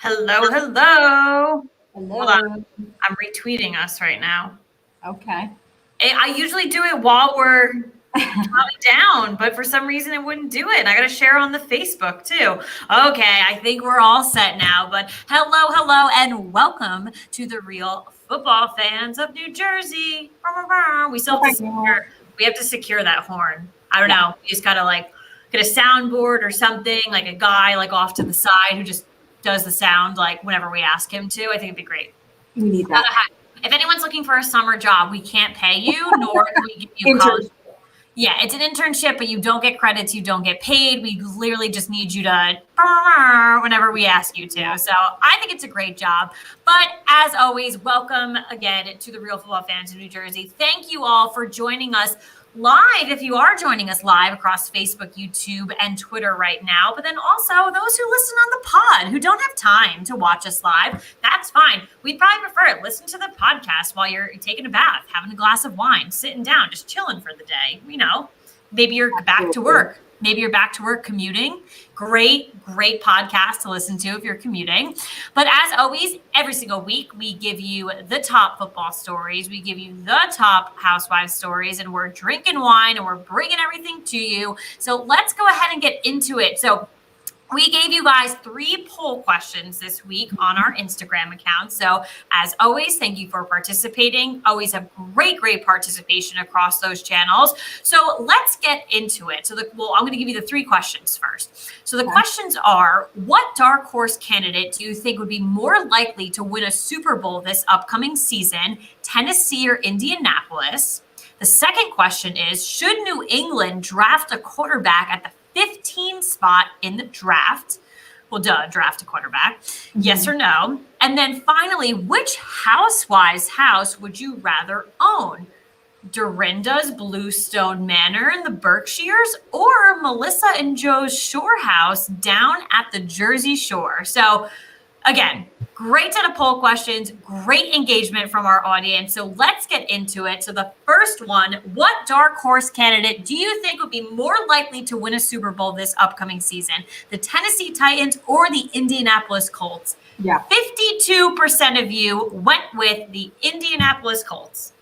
Hello, hello. Hold on. Hello. I'm retweeting us right now. Okay. I usually do it while we're counting down, but for some reason it wouldn't do it. And I got to share on the Facebook too. Okay, I think we're all set now. But hello, and welcome to the Real Football Fans of New Jersey. We still have to secure that horn. I don't know. You just gotta get a soundboard or something, like a guy off to the side who just does the sound whenever we ask him to. I think it'd be great. We need that. If anyone's looking for a summer job, we can't pay you, nor can we give you college. Yeah, it's an internship, but you don't get credits, you don't get paid. We literally just need you to whenever we ask you to. So I think it's a great job. But as always, welcome again to the Real Football Fans of New Jersey. Thank you all for joining us live, if you are joining us live across Facebook, YouTube, and Twitter right now. But then also those who listen on the pod, who don't have time to watch us live, that's fine. We'd probably prefer it. Listen to the podcast while you're taking a bath, having a glass of wine, sitting down, just chilling for the day. Maybe you're back to work. Maybe you're back to work commuting. Great podcast to listen to if you're commuting. But as always, every single week, we give you the top football stories. We give you the top housewives stories, and we're drinking wine and we're bringing everything to you. So let's go ahead and get into it. So we gave you guys 3 poll questions this week on our Instagram account. So as always, thank you for participating. Always have great participation across those channels. So let's get into it. I'm going to give you the 3 questions first. So the questions are, what dark horse candidate do you think would be more likely to win a Super Bowl this upcoming season, Tennessee or Indianapolis? The second question is, should New England draft a quarterback at the 15 spot in the draft? Well, draft a quarterback. Yes or no? And then finally, which housewives house would you rather own? Dorinda's Bluestone Manor in the Berkshires, or Melissa and Joe's Shore House down at the Jersey Shore? So again, great set of poll questions, great engagement from our audience. So let's get into it. So the first one, what dark horse candidate do you think would be more likely to win a Super Bowl this upcoming season? The Tennessee Titans or the Indianapolis Colts? Yeah. 52% of you went with the Indianapolis Colts.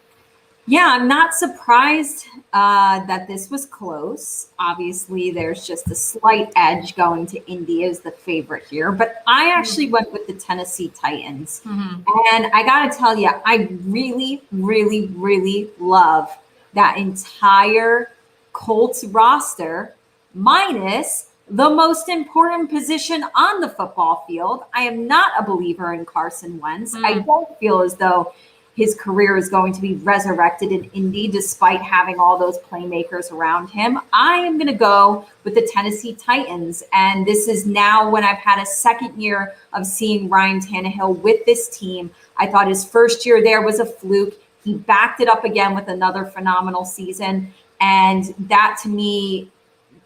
Yeah, I'm not surprised that this was close. Obviously, there's just a slight edge going to Indy as the favorite here. But I actually went with the Tennessee Titans. And I got to tell you, I really love that entire Colts roster, minus the most important position on the football field. I am not a believer in Carson Wentz. I don't feel as though his career is going to be resurrected in Indy despite having all those playmakers around him. I am going to go with the Tennessee Titans. And this is now when I've had a second year of seeing Ryan Tannehill with this team. I thought his first year there was a fluke. He backed it up again with another phenomenal season. And that to me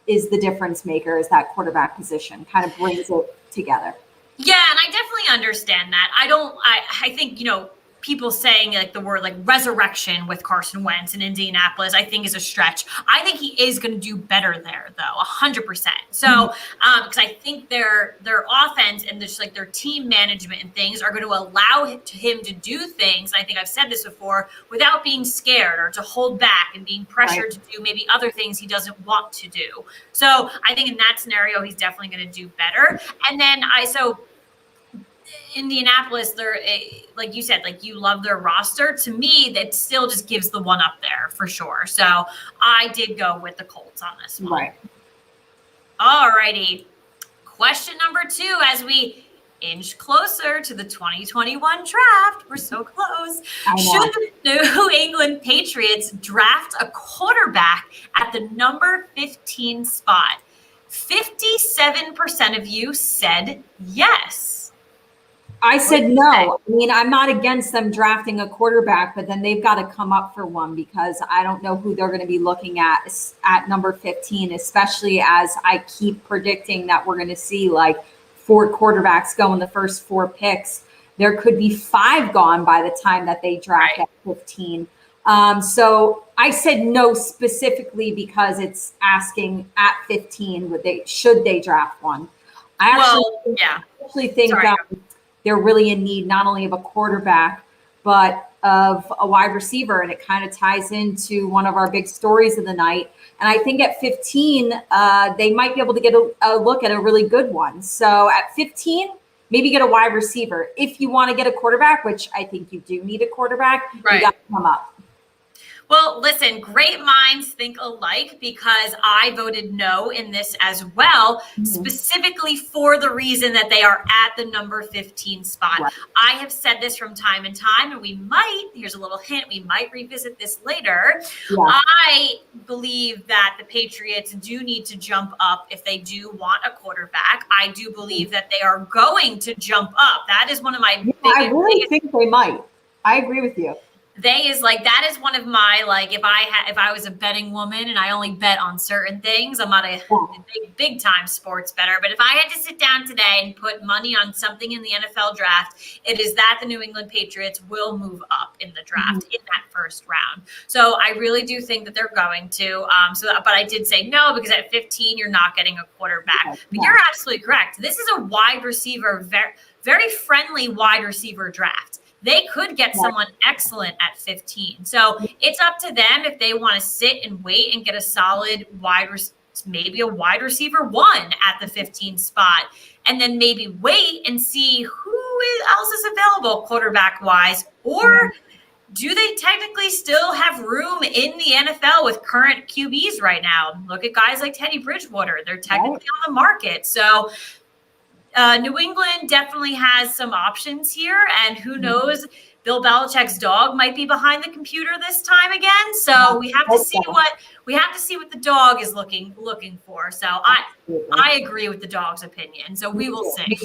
is the difference maker, is that quarterback position kind of brings it together. Yeah, and I definitely understand that. I think, people saying the word resurrection with Carson Wentz in Indianapolis, I think is a stretch. I think he is going to do better there, though, 100%. So, because I think their offense and just their team management and things are going to allow him to do things. I think I've said this before, without being scared or to hold back and being pressured to do maybe other things he doesn't want to do. So I think in that scenario, he's definitely going to do better. And then Indianapolis, they're like you said, you love their roster. To me, that still just gives the one up there for sure. So I did go with the Colts on this one. Right. All righty. Question number 2, as we inch closer to the 2021 draft. We're so close. Should the New England Patriots draft a quarterback at the number 15 spot? 57% of you said yes. I said no. I mean, I'm not against them drafting a quarterback, but then they've got to come up for one, because I don't know who they're going to be looking at number 15, especially as I keep predicting that we're going to see 4 quarterbacks go in the first 4 picks. There could be 5 gone by the time that they draft at 15. So I said no specifically because it's asking at 15, should they draft one? I actually think they're really in need not only of a quarterback, but of a wide receiver. And it kind of ties into one of our big stories of the night. And I think at 15, they might be able to get a look at a really good one. So at 15, maybe get a wide receiver. If you want to get a quarterback, which I think you do need a quarterback, you got to come up. Well, listen, great minds think alike, because I voted no in this as well, specifically for the reason that they are at the number 15 spot. Right. I have said this from time and time, and here's a little hint, we might revisit this later. Yeah. I believe that the Patriots do need to jump up if they do want a quarterback. I do believe that they are going to jump up. That is one of my biggest. I really think they might. I agree with you. That is one of my, like, if I was a betting woman and I only bet on certain things, I'm not a big time sports bettor, but if I had to sit down today and put money on something in the NFL draft, it is that the New England Patriots will move up in the draft in that first round. So I really do think that they're going to. But I did say no, because at 15 you're not getting a quarterback. But you're absolutely correct. This is a wide receiver, very, very friendly wide receiver draft. They could get someone excellent at 15. So it's up to them if they want to sit and wait and get a solid maybe a wide receiver 1 at the 15 spot, and then maybe wait and see who else is available quarterback wise, or do they technically still have room in the NFL with current QBs right now? Look at guys like Teddy Bridgewater. They're technically on the market. So New England definitely has some options here, and who knows, Bill Belichick's dog might be behind the computer this time again. So we have to see what the dog is looking for. So I agree with the dog's opinion. So we will see.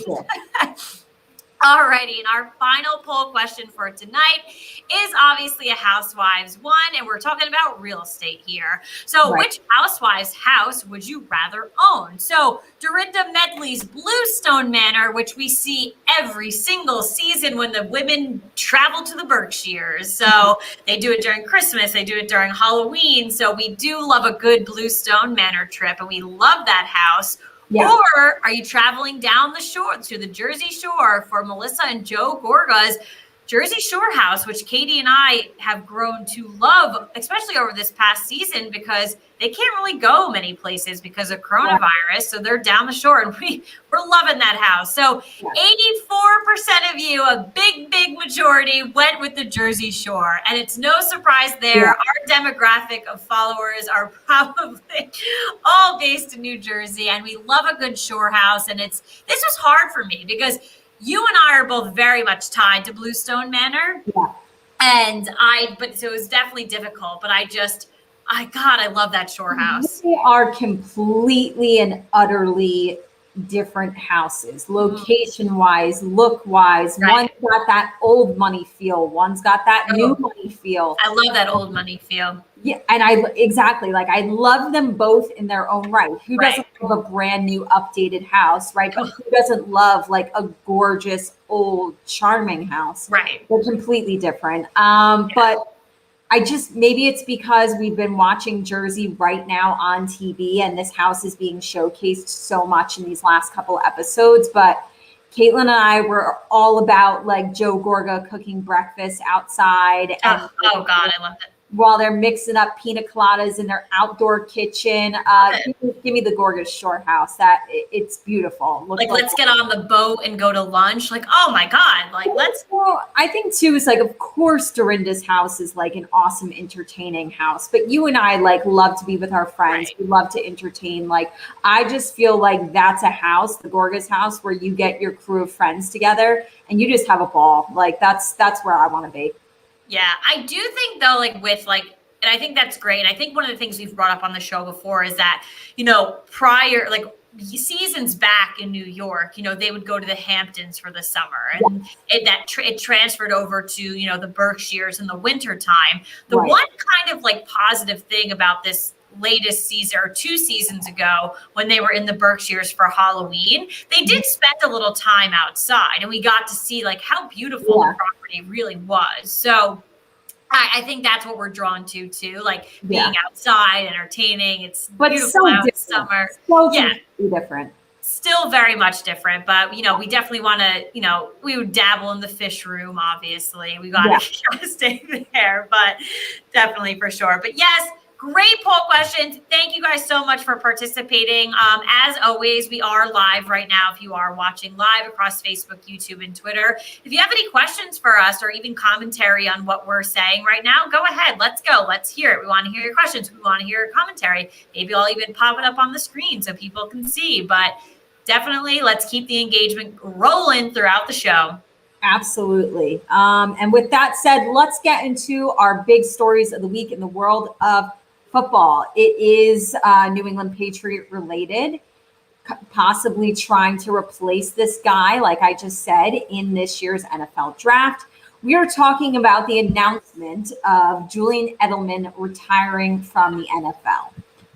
All righty, and our final poll question for tonight is obviously a Housewives one, and we're talking about real estate here. So which Housewives house would you rather own? So Dorinda Medley's Bluestone Manor, which we see every single season when the women travel to the Berkshires. So they do it during Christmas, they do it during Halloween. So we do love a good Bluestone Manor trip, and we love that house. Yeah. Or are you traveling down the shore to the Jersey Shore for Melissa and Joe Gorga's Jersey Shore house, which Katie and I have grown to love, especially over this past season, because they can't really go many places because of coronavirus. So they're down the shore, and we're loving that house. So 84% of you, a big majority, went with the Jersey Shore. And it's no surprise there. Yeah. Our demographic of followers are probably all based in New Jersey, and we love a good shore house. And this was hard for me because you and I are both very much tied to Bluestone Manor. Yeah. And so it was definitely difficult, but I love that shore house. They are completely and utterly different houses, location-wise, look-wise. Right. One's got that old money feel. One's got that new money feel. I love that old money feel. Yeah, and I love them both in their own right. Who doesn't love a brand new updated house, right? But who doesn't love like a gorgeous old charming house? Right. They're completely different. But maybe it's because we've been watching Jersey right now on TV, and this house is being showcased so much in these last couple episodes. But Caitlin and I were all about like Joe Gorga cooking breakfast outside. And oh God, I love it. While they're mixing up pina coladas in their outdoor kitchen. Give me the Gorga's Shore house. It's beautiful. Let's get on the boat and go to lunch. Like, oh my God. Like, let's. Well, I think too is like, of course, Dorinda's house is like an awesome, entertaining house. But you and I like love to be with our friends. Right. We love to entertain. Like, I just feel like that's a house, the Gorga's house, where you get your crew of friends together and you just have a ball. Like, that's where I want to be. Yeah, I do think though, and I think that's great. And I think one of the things we've brought up on the show before is that, prior, seasons back in New York, they would go to the Hamptons for the summer, and it transferred over to, the Berkshires in the winter time. The one kind of positive thing about this latest season or 2 seasons ago when they were in the Berkshires for Halloween, they did spend a little time outside, and we got to see how beautiful the property really was. So I think that's what we're drawn to too, being outside, entertaining. It's beautiful out in summer. So different. Still very much different, but we definitely want to, we would dabble in the fish room. Obviously, we gotta stay there, but definitely for sure. But yes, great poll questions. Thank you guys so much for participating. As always, we are live right now. If you are watching live across Facebook, YouTube, and Twitter, if you have any questions for us or even commentary on what we're saying right now, go ahead. Let's go. Let's hear it. We want to hear your questions. We want to hear your commentary. Maybe I'll even pop it up on the screen so people can see. But definitely, let's keep the engagement rolling throughout the show. Absolutely. And with that said, let's get into our big stories of the week in the world of football. It is New England Patriot related, possibly trying to replace this guy, like I just said, in this year's NFL draft. We are talking about the announcement of Julian Edelman retiring from the NFL.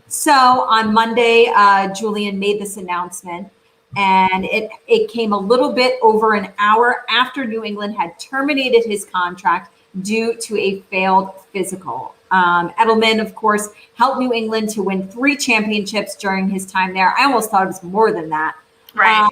So on Monday, Julian made this announcement. And it came a little bit over an hour after New England had terminated his contract due to a failed physical. Edelman, of course, helped New England to win 3 championships during his time there. I almost thought it was more than that. Right.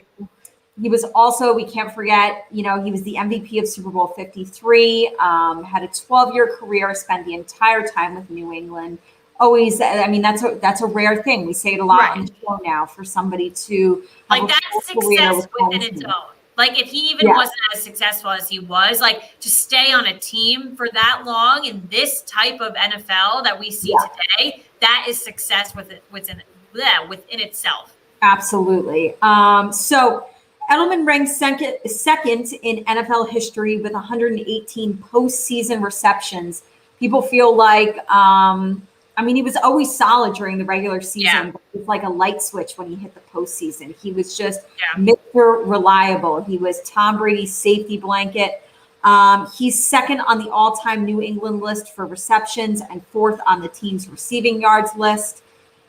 He was also, we can't forget, he was the MVP of Super Bowl 53, had a 12-year career, spent the entire time with New England. Always, I mean, that's a rare thing. We say it a lot on the show now for somebody to like that's success within its own. Like if he even wasn't as successful as he was, like to stay on a team for that long in this type of NFL that we see today, that is success within itself. Absolutely. So Edelman ranks second in NFL history with 118 postseason receptions. People feel like he was always solid during the regular season, but it was like a light switch when he hit the postseason. He was just Mr. Reliable. He was Tom Brady's safety blanket. He's second on the all-time New England list for receptions and 4th on the team's receiving yards list.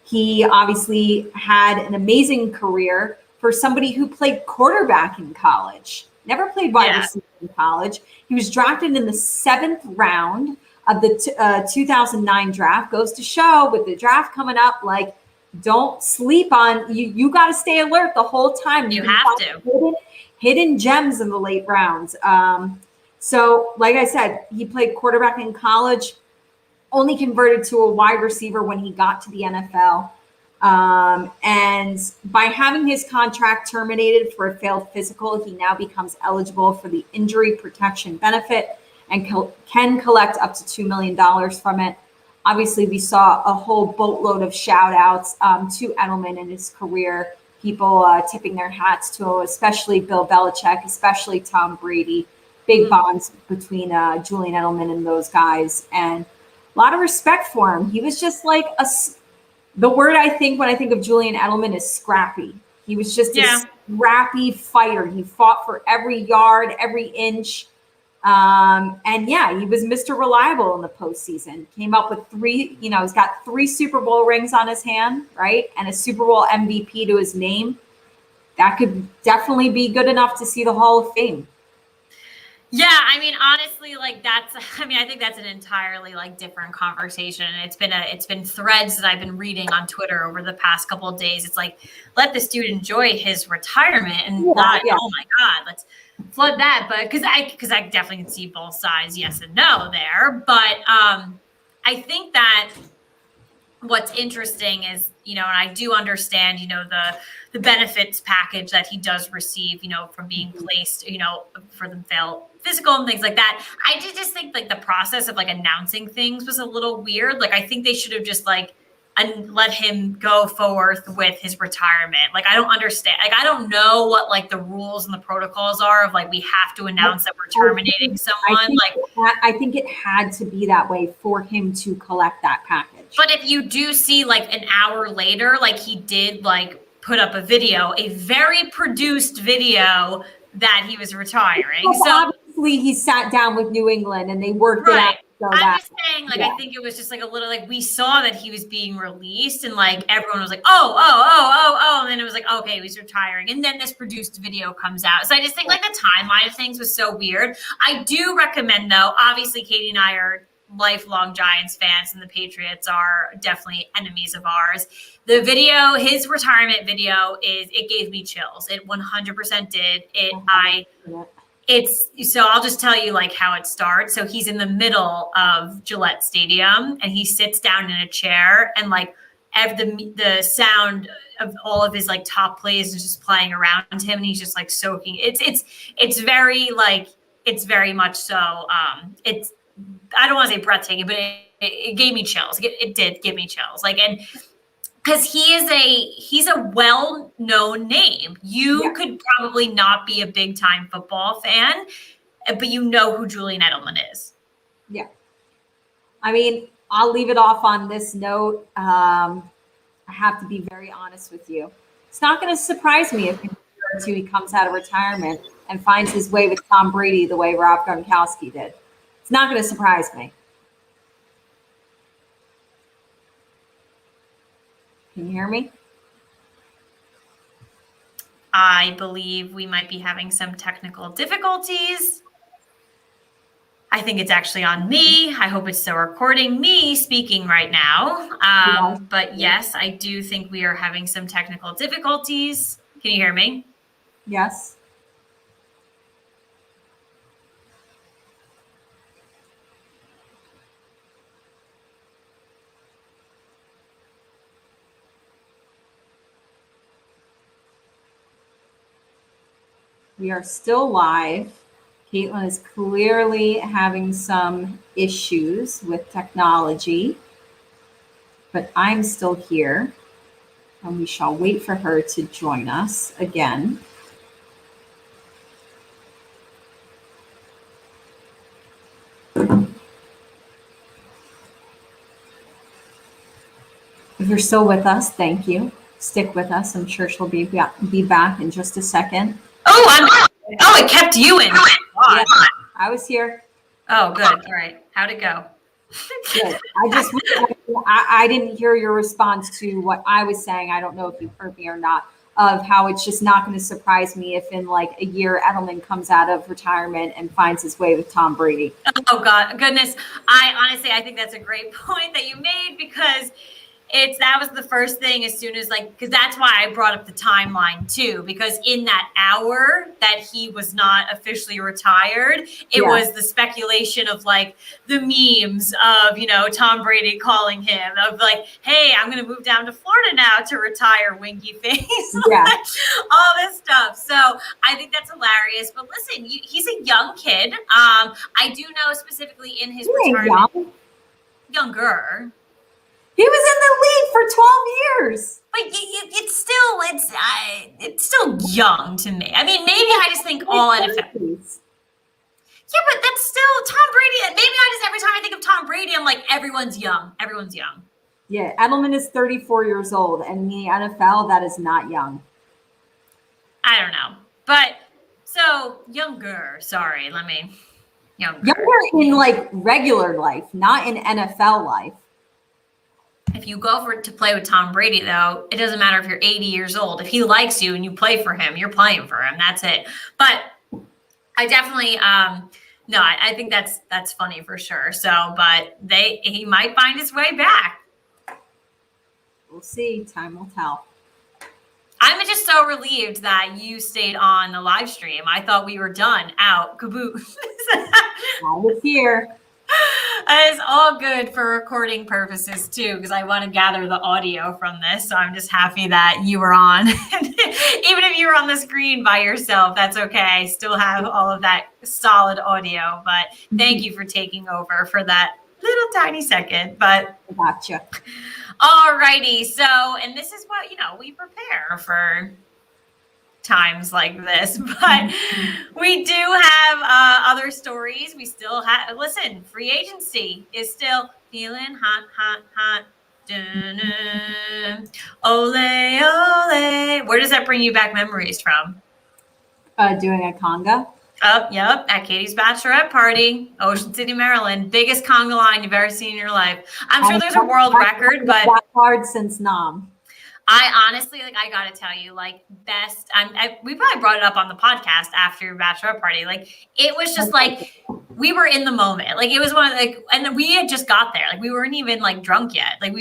He obviously had an amazing career for somebody who played quarterback in college, never played wide receiver in college. He was drafted in the 7th round of the 2009 draft. Goes to show with the draft coming up, like, don't sleep on you got to stay alert the whole time. You have to. Hidden gems in the late rounds. So like I said, he played quarterback in college, only converted to a wide receiver when he got to the NFL. And by having his contract terminated for a failed physical, he now becomes eligible for the injury protection benefit and can collect up to $2 million from it. Obviously, we saw a whole boatload of shout outs to Edelman in his career, people tipping their hats to him, especially Bill Belichick, especially Tom Brady. Big bonds between Julian Edelman and those guys, and a lot of respect for him. He was just like the word I think when I think of Julian Edelman is scrappy. He was just a scrappy fighter. He fought for every yard, every inch. And he was Mr. Reliable in the postseason. Came up with 3, he's got 3 Super Bowl rings on his hand, right? And a Super Bowl MVP to his name. That could definitely be good enough to see the Hall of Fame. Yeah, I mean, honestly, like I think that's an entirely different conversation. It's been threads that I've been reading on Twitter over the past couple of days. It's like, let this dude enjoy his retirement and oh my God, let's flood that. But because I definitely can see both sides, yes and no there. But I think that what's interesting is, and I do understand, the benefits package that he does receive, from being placed, for the failed physical and things like that. I just think the process of announcing things was a little weird. I think they should have just and let him go forth with his retirement. I don't understand. I don't know what the rules and the protocols are of we have to announce that we're terminating someone. I think it had to be that way for him to collect that package. But if you do see an hour later, he did put up a video, a very produced video that he was retiring. Well, so obviously he sat down with New England and they worked it out. I'm just saying, I think it was just a little we saw that he was being released and everyone was oh, and then it was okay, he was retiring. And then this produced video comes out. So I just think the timeline of things was so weird. I do recommend though, obviously Katie and I are lifelong Giants fans, and the Patriots are definitely enemies of ours. The video, his retirement video, it gave me chills. It 100% did. So I'll just tell you like how it starts. So he's in the middle of Gillette Stadium and he sits down in a chair, and like the sound of all of his like top plays is just playing around him, and he's just like soaking. It's very much so. It's, I don't want to say breathtaking, but it gave me chills. It did give me chills. Like, and because he's a well-known name. You could probably not be a big-time football fan, but you know who Julian Edelman is. Yeah. I mean, I'll leave it off on this note. I have to be very honest with you. It's not going to surprise me if in a year or two he comes out of retirement and finds his way with Tom Brady the way Rob Gronkowski did. It's not going to surprise me. Can you hear me? I believe we might be having some technical difficulties. I think it's actually on me. I hope it's still recording me speaking right now. But yes, I do think we are having some technical difficulties. Can you hear me? Yes. We are still live. Caitlin is clearly having some issues with technology, but I'm still here, and we shall wait for her to join us again. If you're still with us, thank you. Stick with us. I'm sure she'll be back in just a second. It kept you in. Yeah, I was here. Oh, good. All right. How'd it go? Good. I didn't hear your response to what I was saying. I don't know if you heard me or not, of how it's just not going to surprise me if in like a year Edelman comes out of retirement and finds his way with Tom Brady. Oh, goodness. I think that's a great point that you made, because that was the first thing as soon as because that's why I brought up the timeline too, because in that hour that he was not officially retired, it was the speculation of like the memes of, Tom Brady calling him of like, hey, I'm going to move down to Florida now to retire, winky face, all this stuff. So I think that's hilarious. But listen, he's a young kid. I do know specifically in his retirement, younger. He was in the league for 12 years. But it's still young to me. I mean, maybe I just think all NFL. Yeah, but that's still Tom Brady. Maybe every time I think of Tom Brady, I'm like, everyone's young. Everyone's young. Yeah, Edelman is 34 years old, and in the NFL, that is not young. I don't know. But so younger. Sorry, younger in like regular life, not in NFL life. If you go to play with Tom Brady, though, it doesn't matter if you're 80 years old. If he likes you and you play for him, you're playing for him. That's it. But I definitely, I think that's funny for sure. So, but he might find his way back. We'll see. Time will tell. I'm just so relieved that you stayed on the live stream. I thought we were done, out, caboose. I was here. It's all good for recording purposes too, because I want to gather the audio from this. So I'm just happy that you were on. Even if you were on the screen by yourself, that's okay. I still have all of that solid audio. But thank you for taking over for that little tiny second. But gotcha. All righty. So, and this is what, we prepare for times like this, but we do have other stories. We still have, listen, free agency is still feeling hot. Dun-dun. Ole, ole. Where does that bring you back memories from? Doing a conga. Yep, at Katie's bachelorette party, Ocean City, Maryland. Biggest conga line you've ever seen in your life. I'm sure there's a world record, but that hard since Nam. I honestly, I gotta tell you, we probably brought it up on the podcast after your bachelorette party. It was just we were in the moment. Like it was one of and we had just got there. Like we weren't even like drunk yet. Like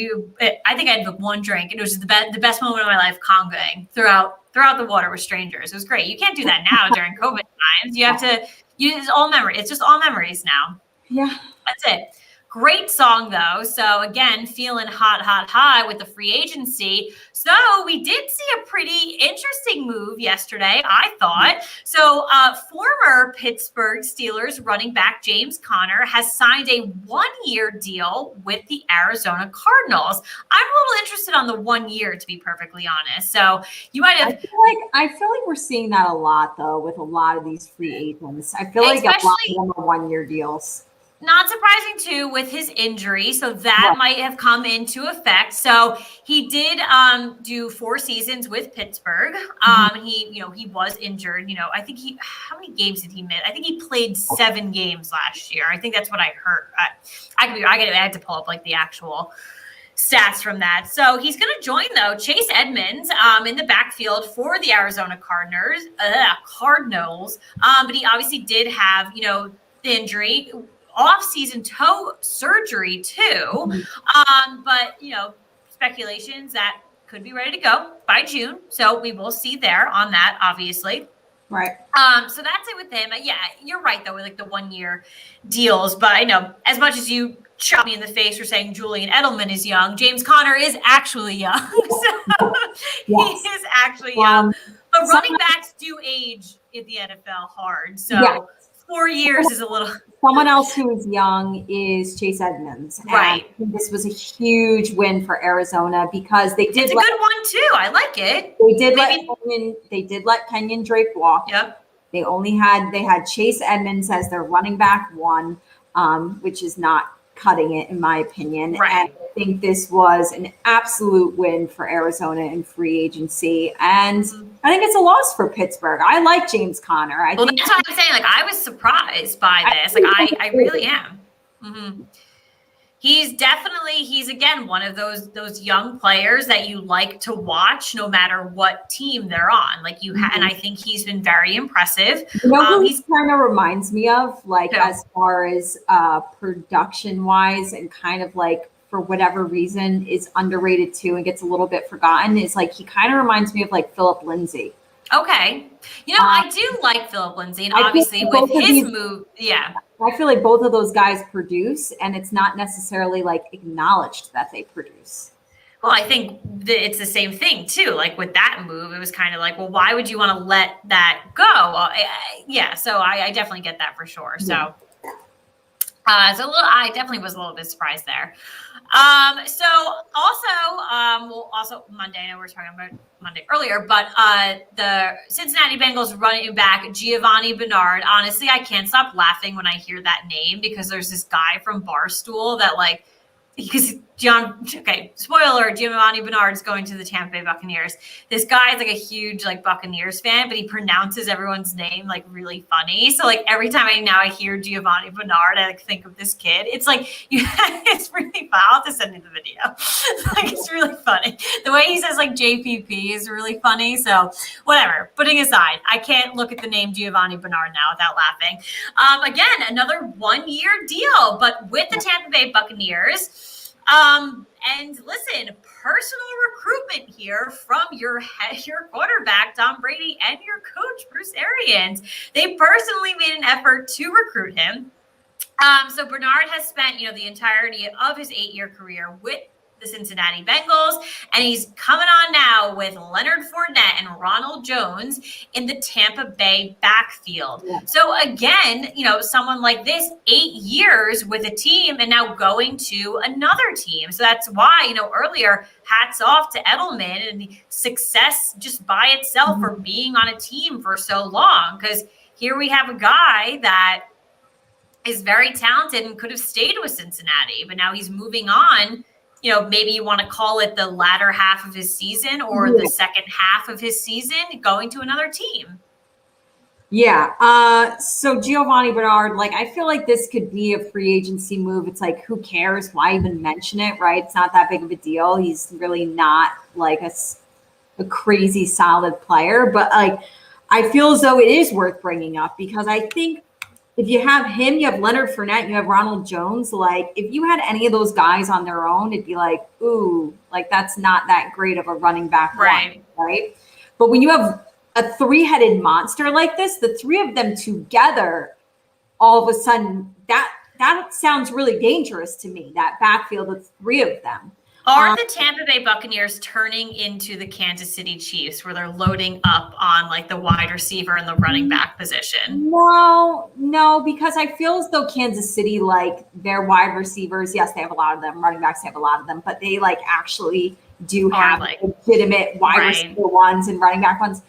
I think I had like one drink, and it was the best moment of my life, congoing throughout the water with strangers. It was great. You can't do that now during COVID times. You have to use all memory. It's just all memories now. Yeah, that's it. Great song though. So again, feeling hot with the free agency. So we did see a pretty interesting move yesterday, I thought. So former Pittsburgh Steelers running back James Conner has signed a 1-year deal with the Arizona Cardinals. I'm a little interested on the 1 year, to be perfectly honest. So you might have. I feel like we're seeing that a lot though with a lot of these free agents. I feel like a lot of them are 1-year deals. Not surprising too with his injury, so that might have come into effect. So he did do 4 seasons with Pittsburgh. He was injured. I think how many games did he miss? I think he played 7 games last year. I think that's what I heard. I had to pull up like the actual stats from that. So he's going to join though Chase Edmonds in the backfield for the Arizona Cardinals. But he obviously did have the injury. Off-season toe surgery too, but speculations that could be ready to go by June. So we will see there on that, obviously. Right. So that's it with him. Yeah, you're right though with like the 1-year deals. But I know as much as you shot me in the face for saying Julian Edelman is young, James Conner is actually young. So he is actually young. But running backs do age in the NFL hard. So 4 years is a little. Someone else who is young is Chase Edmonds. Right. And this was a huge win for Arizona because they did. It's a good one too. I like it. They did let Kenyon Drake walk. Yep. They had Chase Edmonds as their running back 1, which is not cutting it in my opinion. Right. And I think this was an absolute win for Arizona in free agency. And I think it's a loss for Pittsburgh. I like James Conner. That's what I'm saying. Like I was surprised by this. Like I really am. Mm-hmm. He's again one of those young players that you like to watch no matter what team they're on. Like and I think he's been very impressive. He kind of reminds me of as far as production wise and kind of like for whatever reason is underrated too and gets a little bit forgotten is like he kind of reminds me of like Philip Lindsay. Okay. I do like Philip Lindsay, and obviously with his move, I feel like both of those guys produce, and it's not necessarily like acknowledged that they produce. Well, I think it's the same thing too. Like with that move, it was kind of like, well, why would you want to let that go? So I definitely get that for sure. So, I definitely was a little bit surprised there. So also Monday, I know we were talking about Monday earlier, but the Cincinnati Bengals running back Giovanni Bernard, honestly, I can't stop laughing when I hear that name because there's this guy from Barstool that spoiler, Giovanni Bernard's going to the Tampa Bay Buccaneers. This guy is like a huge Buccaneers fan, but he pronounces everyone's name like really funny. So like every time I hear Giovanni Bernard, I think of this kid. It's like it's really fun. I'll have to send you the video. It's really funny. The way he says JPP is really funny. So whatever. Putting aside, I can't look at the name Giovanni Bernard now without laughing. Again, another 1-year deal, but with the Tampa Bay Buccaneers. And listen, personal recruitment here from your quarterback, Tom Brady, and your coach, Bruce Arians. They personally made an effort to recruit him. So Bernard has spent, the entirety of his 8-year career with the Cincinnati Bengals, and he's coming on now with Leonard Fournette and Ronald Jones in the Tampa Bay backfield. Yeah. So again, someone like this, 8 years with a team and now going to another team. So that's why, earlier, hats off to Edelman and the success just by itself for being on a team for so long. Because here we have a guy that is very talented and could have stayed with Cincinnati, but now he's moving on. Maybe you want to call it the latter half of his season or the second half of his season, going to another team. Yeah. So Giovanni Bernard, I feel like this could be a free agency move. It's like, who cares? Why even mention it, right? It's not that big of a deal. He's really not a crazy solid player, but I feel as though it is worth bringing up because I think if you have him, you have Leonard Fournette, you have Ronald Jones. Like, if you had any of those guys on their own, it'd be like, ooh, like that's not that great of a running back, Right? Right. But when you have a three-headed monster like this, the three of them together, all of a sudden, that sounds really dangerous to me. That backfield of three of them. Are the Tampa Bay Buccaneers turning into the Kansas City Chiefs where they're loading up on like the wide receiver and the running back position? No, because I feel as though Kansas City, like their wide receivers, yes, they have a lot of them, running backs, they have a lot of them, but they like actually do have like legitimate wide receiver ones and running back ones.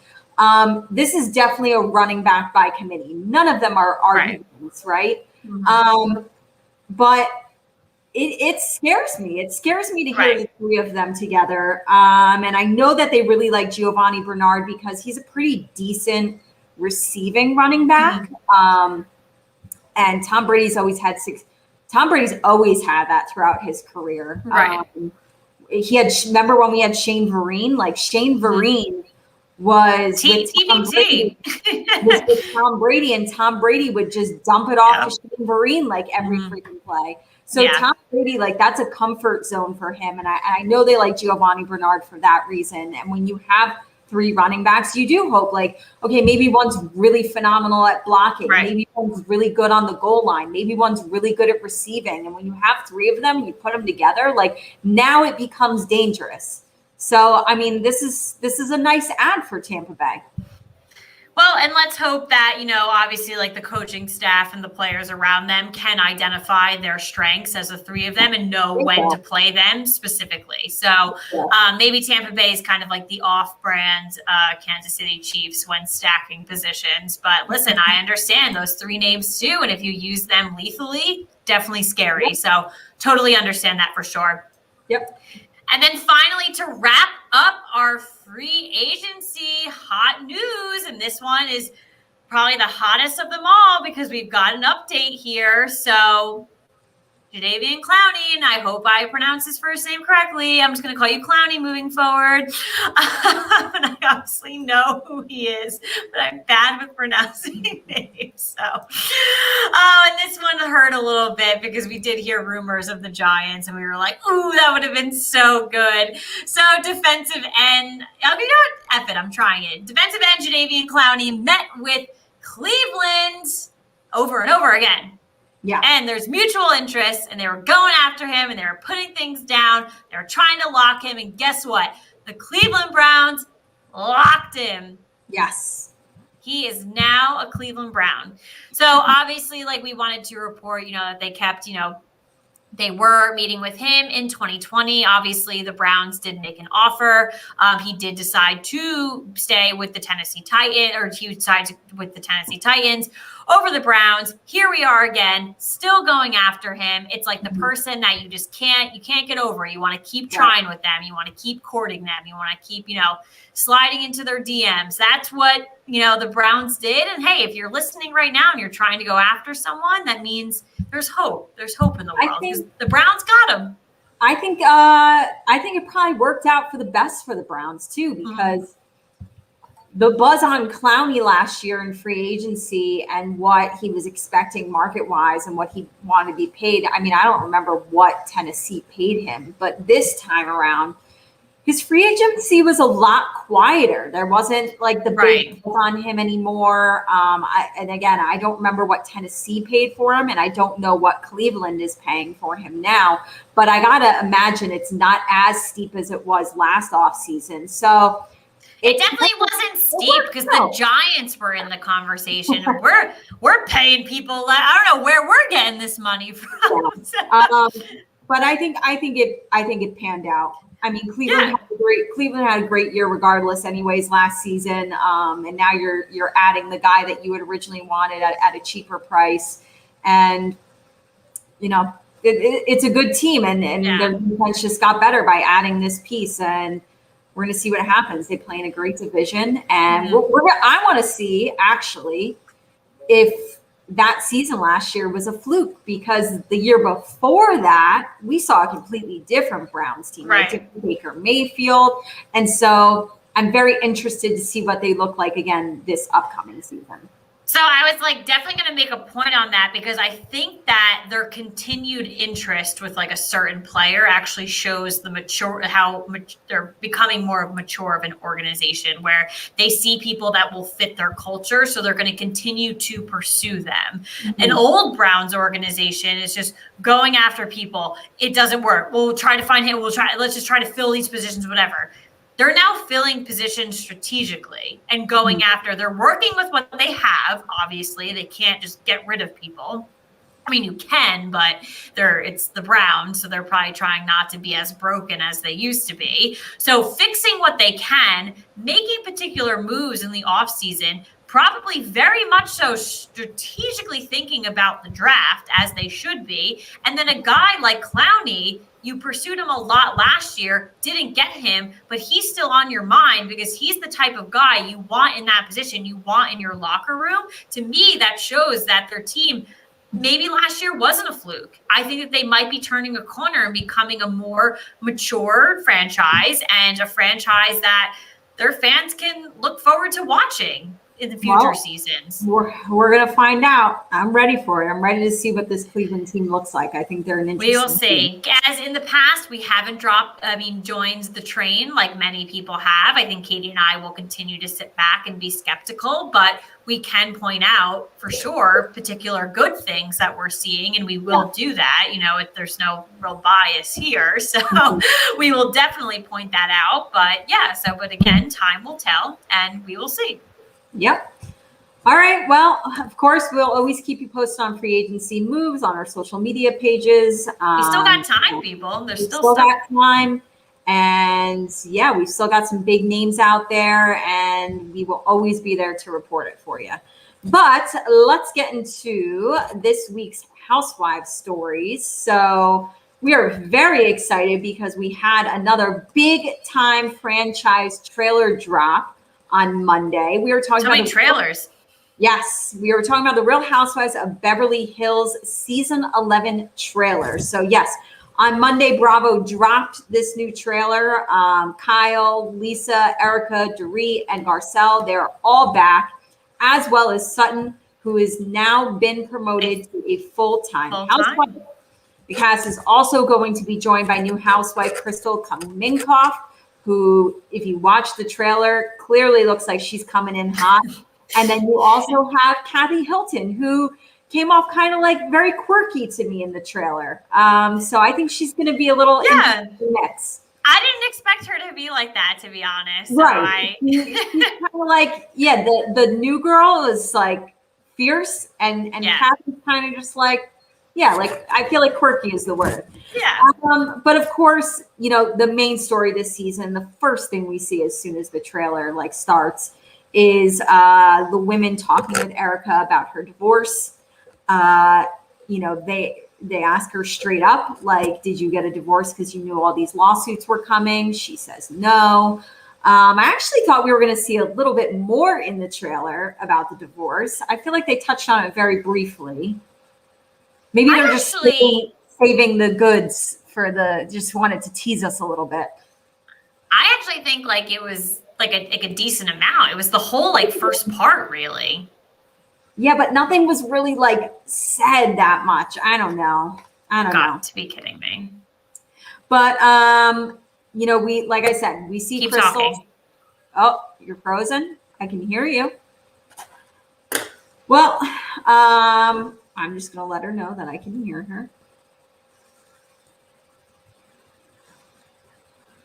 This is definitely a running back by committee. None of them are arguments, right? Mm-hmm. But it scares me. It scares me to hear the three of them together. And I know that they really like Giovanni Bernard because he's a pretty decent receiving running back. Mm-hmm. And Tom Brady's always had that throughout his career. Right. Remember when we had Shane Vereen? Like Shane Vereen was with Tom Brady, and Tom Brady would just dump it off to Shane Vereen like every freaking play. So Tom Brady, like that's a comfort zone for him. And I know they like Giovanni Bernard for that reason. And when you have three running backs, you do hope like, okay, maybe one's really phenomenal at blocking. Right. Maybe one's really good on the goal line. Maybe one's really good at receiving. And when you have three of them, you put them together, like now it becomes dangerous. So, I mean, this is a nice ad for Tampa Bay. Well, and let's hope that, obviously like the coaching staff and the players around them can identify their strengths as the three of them and know when to play them specifically. So maybe Tampa Bay is kind of like the off-brand Kansas City Chiefs when stacking positions. But listen, I understand those three names too. And if you use them lethally, definitely scary. Yep. So totally understand that for sure. Yep. And then finally, to wrap up our free agency hot news, and this one is probably the hottest of them all because we've got an update here. So Jadeveon Clowney, and I hope I pronounce his first name correctly. I'm just going to call you Clowney moving forward. And I obviously know who he is, but I'm bad with pronouncing names. So, and this one hurt a little bit because we did hear rumors of the Giants, and we were like, ooh, that would have been so good. So defensive end, F it, I'm trying it. Defensive end Jadeveon Clowney met with Cleveland over and over again. Yeah. And there's mutual interest, and they were going after him, and they were putting things down. They were trying to lock him, and guess what? The Cleveland Browns locked him. Yes. He is now a Cleveland Brown. So obviously, like we wanted to report, that they kept, they were meeting with him in 2020. Obviously, the Browns did make an offer. He did decide to stay with the Tennessee Titans, or he decided with the Tennessee Titans over the Browns. Here we are again, still going after him. It's like the person that you just can't get over. You want to keep trying with them. You want to keep courting them. You want to keep, sliding into their DMs. That's what, the Browns did. And hey, if you're listening right now and you're trying to go after someone, that means there's hope. There's hope in the world because the Browns got him. I think it probably worked out for the best for the Browns too, because the buzz on Clowney last year in free agency and what he was expecting market-wise and what he wanted to be paid. I mean, I don't remember what Tennessee paid him, but this time around, his free agency was a lot quieter. There wasn't like the big buzz on him anymore. And again, I don't remember what Tennessee paid for him, and I don't know what Cleveland is paying for him now. But I gotta imagine it's not as steep as it was last offseason. So it definitely wasn't steep because the Giants were in the conversation. We're paying people. I don't know where we're getting this money from. But I think it panned out. I mean, Cleveland had a great year regardless anyways last season. And now you're adding the guy that you had originally wanted at a cheaper price. And, it's a good team and their defense just got better by adding this piece. And we're going to see what happens. They play in a great division. And I want to see actually if that season last year was a fluke, because the year before that, we saw a completely different Browns team, like Baker Mayfield. And so I'm very interested to see what they look like again this upcoming season. So I was like definitely going to make a point on that because I think that their continued interest with like a certain player actually shows how they're becoming more mature of an organization where they see people that will fit their culture. So they're going to continue to pursue them. An old Browns organization is just going after people. It doesn't work. We'll try to find him. Let's just try to fill these positions, whatever. They're now filling positions strategically and going after. They're working with what they have. Obviously, they can't just get rid of people. I mean, you can, but it's the Browns, so they're probably trying not to be as broken as they used to be. So fixing what they can, making particular moves in the offseason, probably very much so strategically thinking about the draft as they should be. And then a guy like Clowney, you pursued him a lot last year, didn't get him, but he's still on your mind because he's the type of guy you want in that position, you want in your locker room. To me, that shows that their team maybe last year wasn't a fluke. I think that they might be turning a corner and becoming a more mature franchise and a franchise that their fans can look forward to watching in the future seasons. We're going to find out. I'm ready for it. I'm ready to see what this Cleveland team looks like. I think they're an interesting We will see. team. As in the past, we haven't joined the train like many people have. I think Katie and I will continue to sit back and be skeptical, but we can point out for sure particular good things that we're seeing, and we will do that. There's no real bias here, so we will definitely point that out. But but again, time will tell, and we will see. Yep. All right. Well, of course, we'll always keep you posted on free agency moves on our social media pages. We still got time, people. There's still got time. And we've still got some big names out there, and we will always be there to report it for you. But let's get into this week's Housewives stories. So we are very excited because we had another big time franchise trailer drop on Monday. We were talking about trailers. Yes, we were talking about the Real Housewives of Beverly Hills season 11 trailer. So yes, on Monday, Bravo dropped this new trailer. Kyle, Lisa, Erica, Dorit, and Garcelle, they're all back, as well as Sutton, who has now been promoted to a full-time housewife. The cast is also going to be joined by new housewife Crystal Kaminkoff, who, if you watch the trailer, clearly looks like she's coming in hot. And then you also have Kathy Hilton, who came off kind of like very quirky to me in the trailer. So I think she's going to be a little in the mix. I didn't expect her to be like that, to be honest. Right. She's kind of like, the new girl is like fierce, and Kathy's kind of just like, I feel like quirky is the word. Yeah. But of course, the main story this season, the first thing we see as soon as the trailer starts is the women talking with Erica about her divorce. They ask her straight up, like, did you get a divorce because you knew all these lawsuits were coming? She says no. I actually thought we were going to see a little bit more in the trailer about the divorce. I feel like they touched on it very briefly. Maybe they're just saving the goods just wanted to tease us a little bit. I actually think it was like a decent amount. It was the whole first part, really. Yeah, but nothing was really said that much. I don't know. Got to be kidding me. But we, like I said, we see Crystal. Talking. Oh, you're frozen. I can hear you. Well, I'm just going to let her know that I can hear her.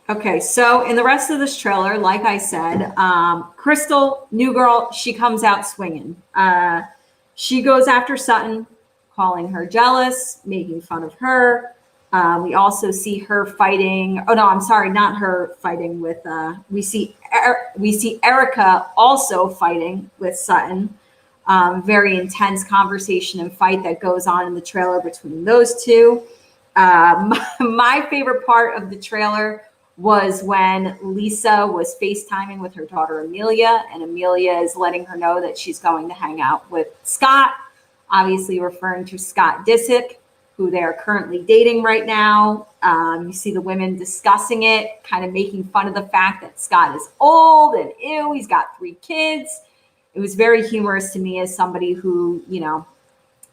Okay, so in the rest of this trailer, like I said, Crystal, new girl, she comes out swinging. She goes after Sutton, calling her jealous, making fun of her. We also see her fighting. Oh no, I'm sorry, not her fighting with. We see Erica also fighting with Sutton. Very intense conversation and fight that goes on in the trailer between those two. My favorite part of the trailer was when Lisa was FaceTiming with her daughter Amelia, and Amelia is letting her know that she's going to hang out with Scott, obviously referring to Scott Disick, who they are currently dating right now. You see the women discussing it, kind of making fun of the fact that Scott is old and ew, he's got 3 kids. it was very humorous to me as somebody who,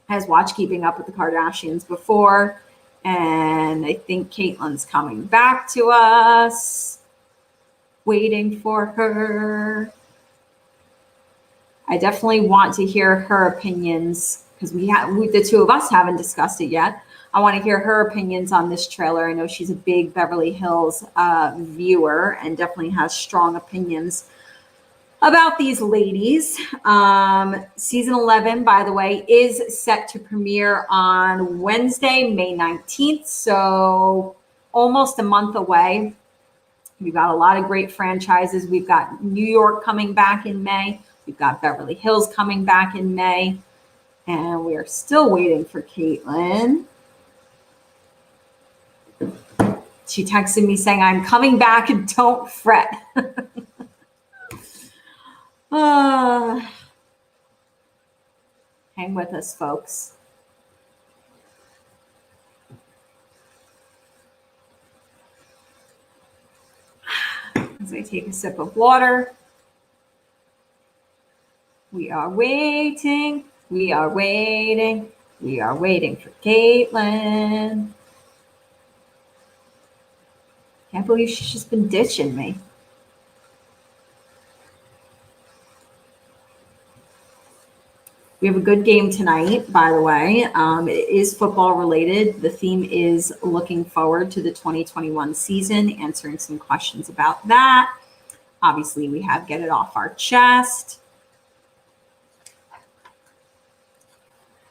has watched Keeping Up with the Kardashians before. And I think Caitlyn's coming back to us. Waiting for her. I definitely want to hear her opinions because the two of us haven't discussed it yet. I want to hear her opinions on this trailer. I know she's a big Beverly Hills viewer and definitely has strong opinions about these ladies. Season 11, by the way, is set to premiere on Wednesday, May 19th. So almost a month away. We've got a lot of great franchises. We've got New York coming back in May. We've got Beverly Hills coming back in May. And we are still waiting for Caitlyn. She texted me saying, I'm coming back and don't fret. Hang with us, folks. As I take a sip of water. We are waiting. We are waiting. We are waiting for Caitlyn. Can't believe she's just been ditching me. We have a good game tonight, by the way. It is football related. The theme is looking forward to the 2021 season, answering some questions about that. Obviously, we have get it off our chest.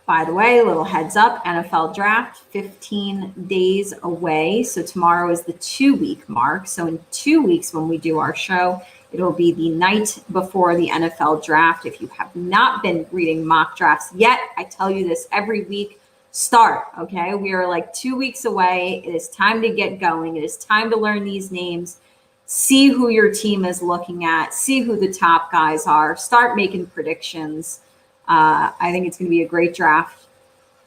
By the way, a little heads up, NFL draft, 15 days away. So tomorrow is the 2-week mark. So in 2 weeks when we do our show, it'll be the night before the NFL draft. If you have not been reading mock drafts yet, I tell you this every week, start, okay? We are like 2 weeks away. It is time to get going. It is time to learn these names, see who your team is looking at, see who the top guys are, start making predictions. I think it's going to be a great draft.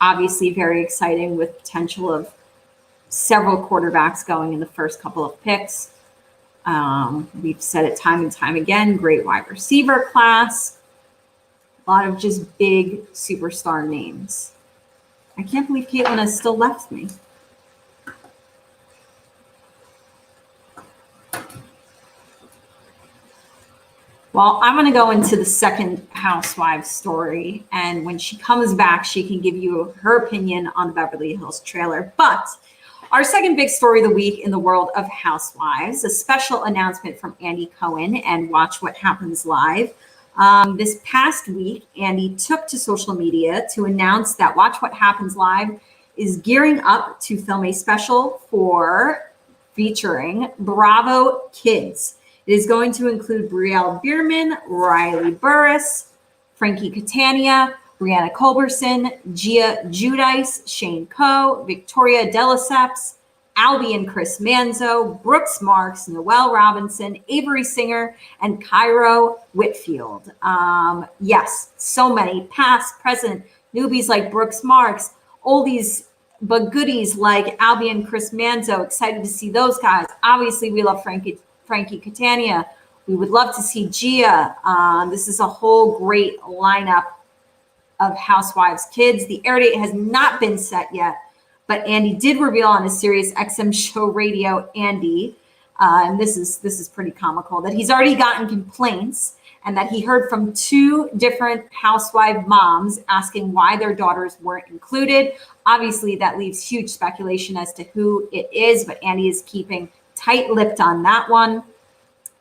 Obviously, very exciting with potential of several quarterbacks going in the first couple of picks. We've said it time and time again, great wide receiver class. A lot of just big superstar names. I can't believe Caitlyn has still left me. Well, I'm going to go into the second housewives story. And when she comes back, she can give you her opinion on the Beverly Hills trailer. But our second big story of the week in the world of housewives, a special announcement from Andy Cohen and Watch What Happens Live. This past week, Andy took to social media to announce that Watch What Happens Live is gearing up to film a special featuring Bravo Kids. It is going to include Brielle Bierman, Riley Burris, Frankie Catania, Brianna Culberson, Gia Giudice, Shane Coe, Victoria De Lesseps, Albie and Chris Manzo, Brooks Marks, Noelle Robinson, Avery Singer, and Cairo Whitfield. Yes, so many past, present, newbies like Brooks Marks, oldies but goodies like Albie and Chris Manzo. Excited to see those guys. Obviously, we love Frankie Catania. We would love to see Gia. This is a whole great lineup of Housewives Kids. The air date has not been set yet, but Andy did reveal on his Sirius XM show radio, Andy, and this is pretty comical, that he's already gotten complaints and that he heard from 2 different housewife moms asking why their daughters weren't included. Obviously, that leaves huge speculation as to who it is, but Andy is keeping tight-lipped on that one.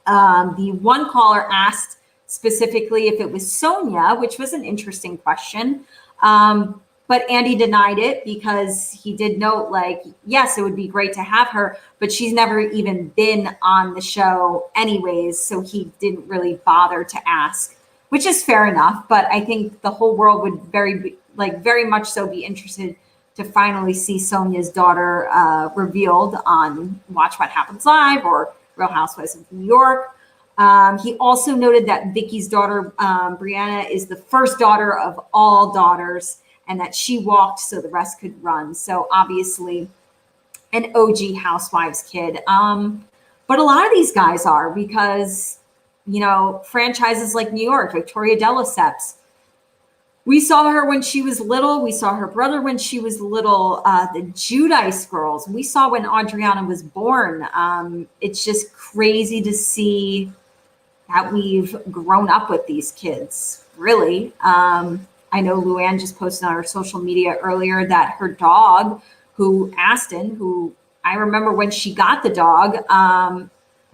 The one caller asked specifically if it was Sonia, which was an interesting question. But Andy denied it because he did note, like, yes, it would be great to have her, but she's never even been on the show anyways, so he didn't really bother to ask, which is fair enough. But I think the whole world would very much so be interested to finally see Sonia's daughter revealed on Watch What Happens Live or Real Housewives of New York. He also noted that Vicky's daughter, Brianna, is the first daughter of all daughters and that she walked so the rest could run. So obviously an OG Housewives kid. But a lot of these guys are, because franchises like New York, Victoria de Lesseps. We saw her when she was little. We saw her brother when she was little. The Giudice girls. We saw when Adriana was born. It's just crazy to see that we've grown up with these kids, really. I know Luann just posted on her social media earlier that her dog, Aston, who I remember when she got the dog,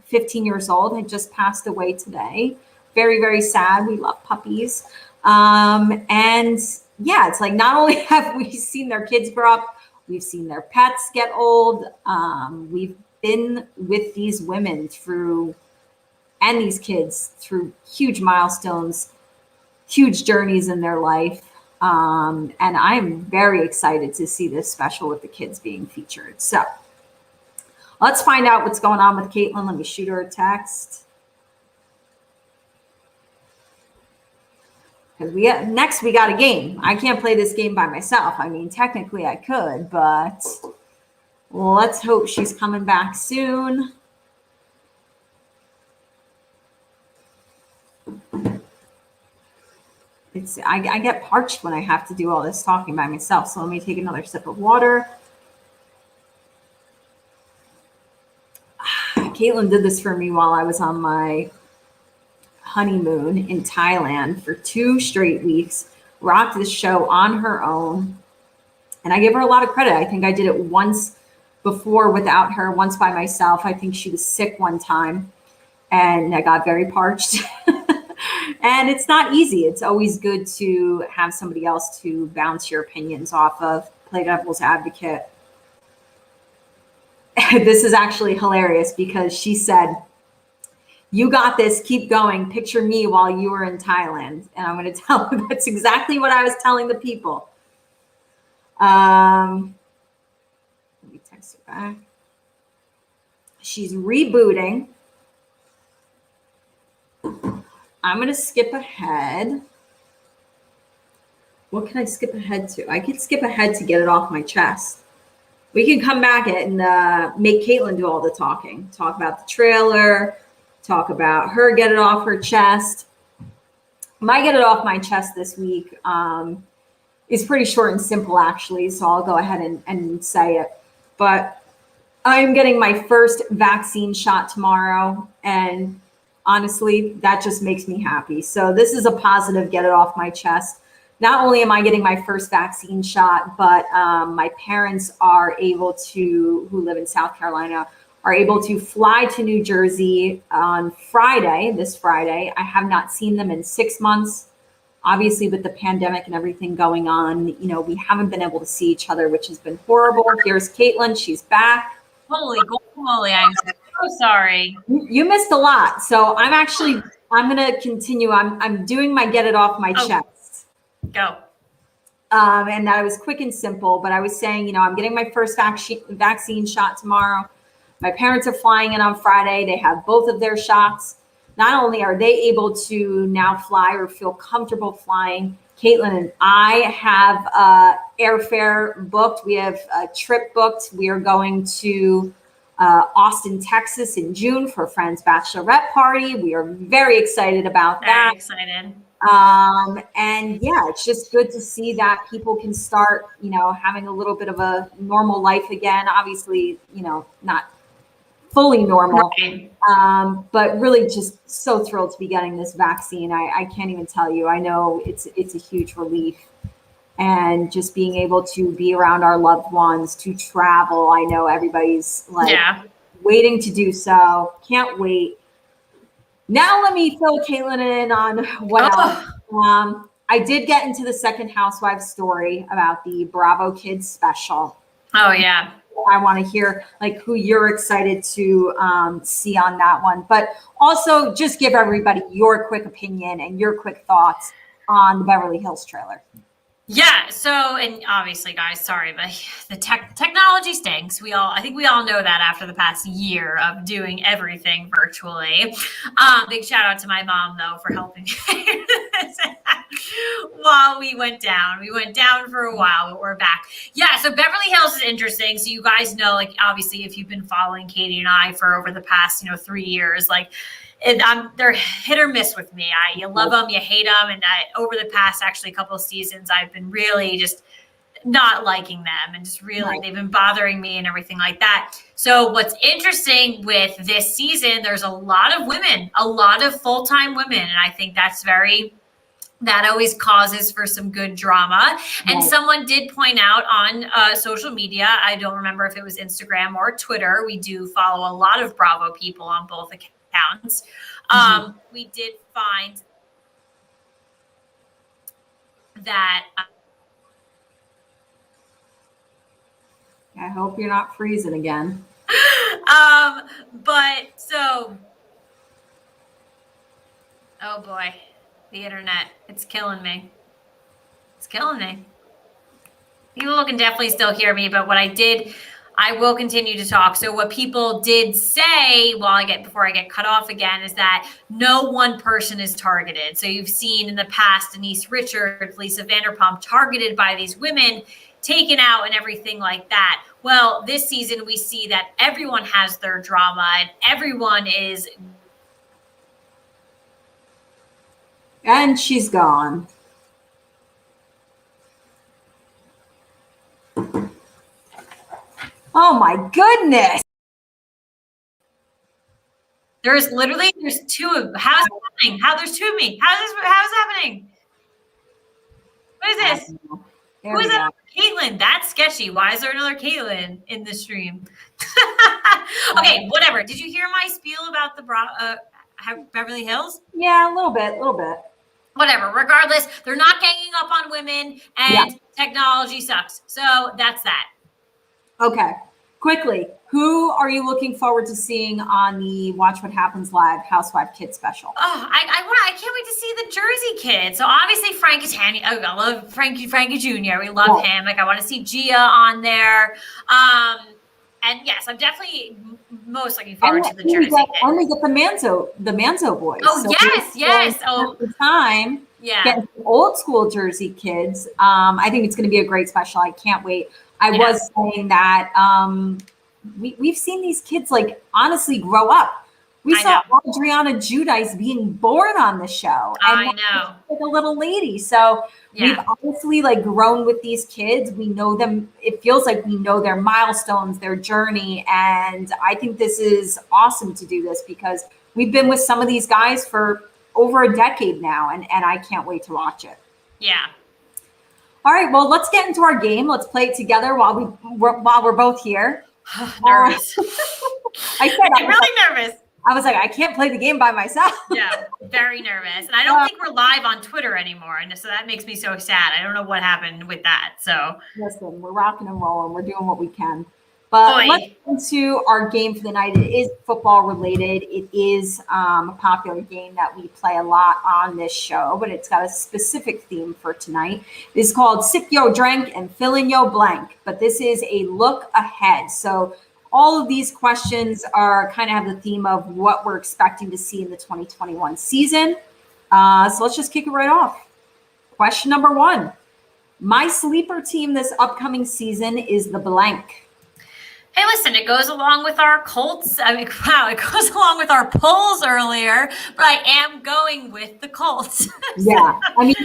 15 years old, had just passed away today. Very, very sad. We love puppies. And yeah, it's like not only have we seen their kids grow up, we've seen their pets get old. We've been with these women and these kids through huge milestones, huge journeys in their life. And I'm very excited to see this special with the kids being featured. So let's find out what's going on with Caitlin. Let me shoot her a text. Because next we got a game. I can't play this game by myself. I mean, technically I could, but let's hope she's coming back soon. I get parched when I have to do all this talking by myself. So let me take another sip of water. Caitlin did this for me while I was on my honeymoon in Thailand for 2 straight weeks, rocked this show on her own. And I give her a lot of credit. I think I did it once before without her, once by myself. I think she was sick one time and I got very parched. And it's not easy. It's always good to have somebody else to bounce your opinions off of, play devil's advocate. This is actually hilarious because she said, "You got this, keep going. Picture me while you were in Thailand." And I'm going to tell her that's exactly what I was telling the people. Let me text her back. She's rebooting. I'm going to skip ahead. What can I skip ahead to? I could skip ahead to get it off my chest. We can come back and make Caitlin do all the talking. Talk about the trailer. Talk about her, get it off her chest. My get it off my chest this week is pretty short and simple, actually. So I'll go ahead and say it. But I'm getting my first vaccine shot tomorrow. And honestly, that just makes me happy. So this is a positive get it off my chest. Not only am I getting my first vaccine shot, but my parents are able to, who live in South Carolina, are able to fly to New Jersey on Friday, this Friday. I have not seen them in 6 months. Obviously, with the pandemic and everything going on, we haven't been able to see each other, which has been horrible. Here's Caitlin. She's back. Holy moly, I'm so sorry. You missed a lot. So I'm going to continue. I'm doing my get it off my chest. Go. And that was quick and simple, but I was saying, I'm getting my first vaccine shot tomorrow. My parents are flying in on Friday. They have both of their shots. Not only are they able to now fly or feel comfortable flying, Caitlin and I have airfare booked. We have a trip booked. We are going to Austin, Texas in June for a friend's bachelorette party. We are very excited about that. Very excited. And yeah, it's just good to see that people can start, having a little bit of a normal life again. Obviously, not fully normal, Right. But really just so thrilled to be getting this vaccine. I can't even tell you. I know it's a huge relief. And just being able to be around our loved ones, to travel. I know everybody's waiting to do so. Can't wait. Now let me fill Caitlin in on what else. I did get into the second Housewives story about the Bravo Kids special. Oh, yeah. I want to hear who you're excited to see on that one. But also just give everybody your quick opinion and your quick thoughts on the Beverly Hills trailer. Yeah. So, and obviously, guys, sorry, but the technology stinks. I think we all know that after the past year of doing everything virtually. Big shout out to my mom though for helping me while we went down. We went down for a while, but we're back. Yeah. So Beverly Hills is interesting. So you guys know, obviously, if you've been following Katie and I for over the past, 3 years, they're hit or miss with me. You love them, you hate them, and over the past actually couple of seasons, I've been really just not liking them, and just really they've been bothering me and everything like that. So what's interesting with this season, there's a lot of women, a lot of full-time women, and I think that always causes for some good drama. And someone did point out on social media, I don't remember if it was Instagram or Twitter, we do follow a lot of Bravo people on both accounts. We did find that I hope you're not freezing again. But so, oh boy, the internet, it's killing me. It's killing me. People can definitely still hear me, but I will continue to talk. So what people did say before I get cut off again is that no one person is targeted. So you've seen in the past Denise Richards, Lisa Vanderpump targeted by these women, taken out and everything like that. Well, this season we see that everyone has their drama and everyone is. And she's gone. Oh my goodness. There's two of how's it happening? There's two of me. How's it happening? What is this? Who is that? Caitlin. That's sketchy. Why is there another Caitlin in the stream? Okay, whatever. Did you hear my spiel about the Beverly Hills? Yeah, a little bit. Whatever. Regardless, they're not ganging up on women, and technology sucks. So that's that. Okay. Quickly, who are you looking forward to seeing on the Watch What Happens Live Housewife Kids special? Oh, I can't wait to see the Jersey kids. So obviously Frank Catania. Oh, I love Frankie Jr. We love him. Like I want to see Gia on there. And yes, I'm definitely most looking forward to the Jersey kids. And we get the Manzo boys. Oh, so yes. Oh, the time. Yeah. Getting old school Jersey kids. I think it's going to be a great special. I can't wait. I was saying that we've seen these kids like honestly grow up. We saw Adriana Giudice being born on the show. I know. Like a little lady. So we've honestly like grown with these kids. We know them. It feels like we know their milestones, their journey. And I think this is awesome to do this because we've been with some of these guys for over a decade now. And I can't wait to watch it. Yeah. All right, well, let's get into our game. Let's play it together while we're both here. Nervous. I'm really nervous. I was like, I can't play the game by myself. Yeah, very nervous. And I don't think we're live on Twitter anymore. And so that makes me so sad. I don't know what happened with that. So listen, we're rocking and rolling. We're doing what we can. But let's get into our game for the night. It is football related. It is a popular game that we play a lot on this show, but it's got a specific theme for tonight. It's called Sip Yo Drink and Fill in Yo Blank, but this is a look ahead. So all of these questions are kind of have the theme of what we're expecting to see in the 2021 season. So let's just kick it right off. Question number 1. My sleeper team this upcoming season is the blank. Hey, listen, it goes along with our Colts. I mean, wow, it goes along with our polls earlier, but I am going with the Colts. Yeah. I mean,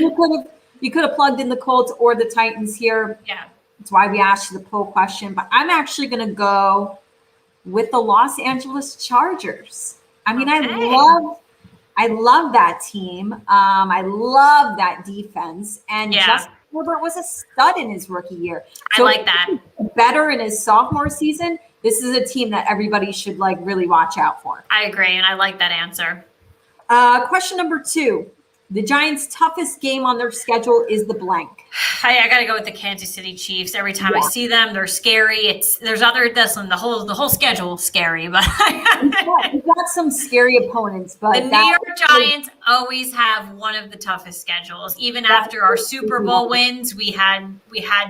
you could have plugged in the Colts or the Titans here. Yeah. That's why we asked you the poll question, but I'm actually going to go with the Los Angeles Chargers. I mean, I love that team. I love that defense. And Justin Herbert was a stud in his rookie year. So I like that. Better in his sophomore season. This is a team that everybody should like really watch out for. I agree, and I like that answer. Question number 2. The Giants' toughest game on their schedule is the blank. I got to go with the Kansas City Chiefs. Every time I see them, they're scary. The whole schedule is scary, but we've got some scary opponents. But the New York Giants always have one of the toughest schedules. Even after our Super Bowl wins, we had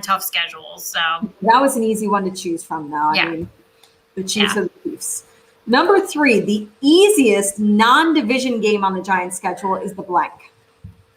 tough schedules. So that was an easy one to choose from, though. I mean, the Chiefs are the Chiefs. Number 3, the easiest non-division game on the Giants' schedule is the blank.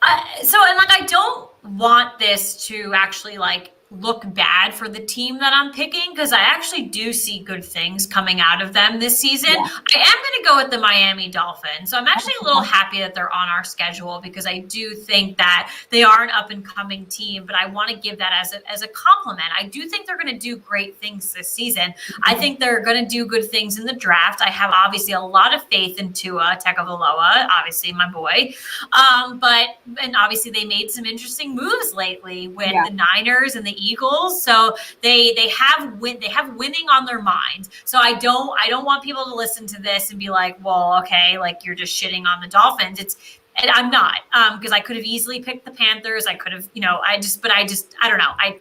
I don't want this to actually like look bad for the team that I'm picking because I actually do see good things coming out of them this season. Yeah. I am going to go with the Miami Dolphins. So I'm actually a little happy that they're on our schedule because I do think that they are an up and coming team, but I want to give that as a compliment. I do think they're going to do great things this season. I think they're going to do good things in the draft. I have obviously a lot of faith in Tua Tagovailoa, obviously my boy. And obviously they made some interesting moves lately with the Niners and the Eagles. So they have winning on their mind. So I don't want people to listen to this and be like, well, okay, like you're just shitting on the Dolphins. And I'm not, because I could have easily picked the Panthers. I could have, I don't know. I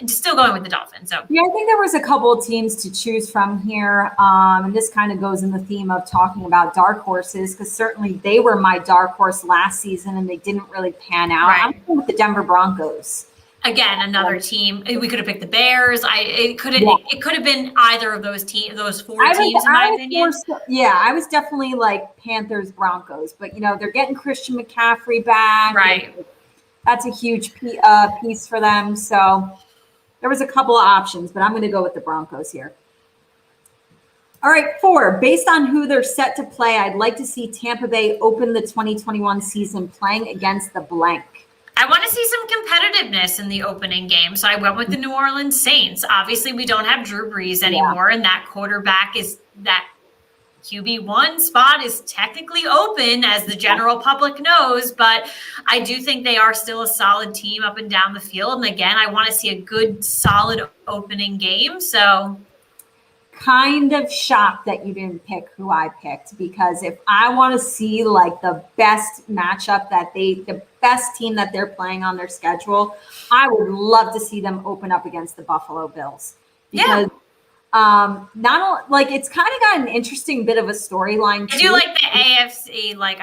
just still going with the Dolphins. So yeah, I think there was a couple of teams to choose from here. And this kind of goes in the theme of talking about dark horses, because certainly they were my dark horse last season and they didn't really pan out. Right. I'm going with the Denver Broncos. Again, another team. We could have picked the Bears. It could have been either of those four teams, in my opinion. I was definitely like Panthers, Broncos, but they're getting Christian McCaffrey back. Right. That's a huge piece for them. So there was a couple of options, but I'm going to go with the Broncos here. All right, 4. Based on who they're set to play, I'd like to see Tampa Bay open the 2021 season playing against the blank. I want to see some competitiveness in the opening game. So I went with the New Orleans Saints. Obviously, we don't have Drew Brees anymore, and that quarterback that QB1 spot is technically open, as the general public knows, but I do think they are still a solid team up and down the field. And again, I want to see a good, solid opening game. So kind of shocked that you didn't pick who I picked, because if I want to see like the best matchup the best team that they're playing on their schedule, I would love to see them open up against the Buffalo Bills. Because not only, like, it's kind of got an interesting bit of a storyline too. I do like the AFC. Like,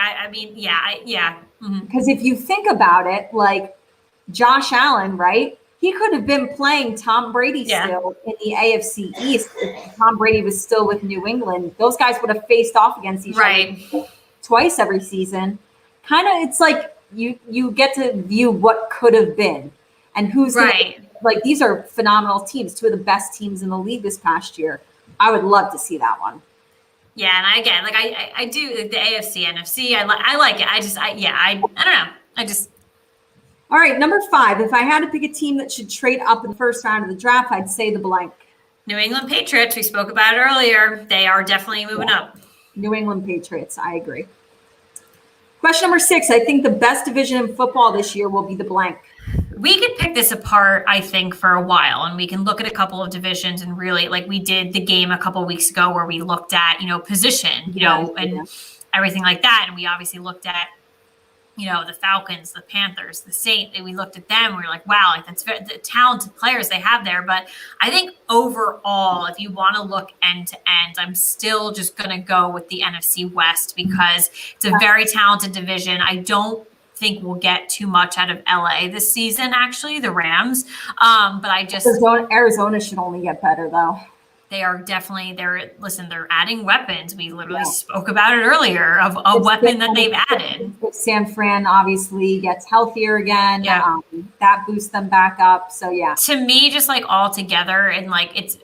Because if you think about it, like Josh Allen, right? He could have been playing Tom Brady still in the AFC East if Tom Brady was still with New England. Those guys would have faced off against each other twice every season. Kind of, it's like you get to view what could have been and who's like, these are phenomenal teams, two of the best teams in the league this past year. I would love to see that one. Yeah, and I do the AFC, NFC. I like it. I don't know. All right, number 5. If I had to pick a team that should trade up in the first round of the draft, I'd say the blank. New England Patriots. We spoke about it earlier. They are definitely moving up. New England Patriots. I agree. Question number 6. I think the best division in football this year will be the blank. We could pick this apart, I think, for a while, and we can look at a couple of divisions and really, like we did the game a couple of weeks ago where we looked at, position, and everything like that. And we obviously looked at, the Falcons, the Panthers, the Saints, and we looked at them. We were like, wow, like that's the talented players they have there. But I think overall, if you want to look end to end, I'm still just going to go with the NFC West because it's a very talented division. I don't think we'll get too much out of LA this season, actually, the Rams. But Arizona should only get better, though. They are definitely they're adding weapons. We literally spoke about it earlier of a weapon that they've added. If San Fran obviously gets healthier again, that boosts them back up. So to me, just like all together, and like it's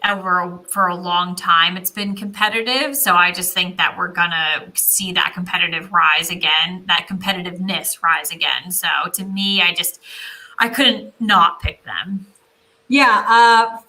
for a long time, it's been competitive. So I just think that we're gonna see that competitiveness rise again. So to me, I couldn't not pick them.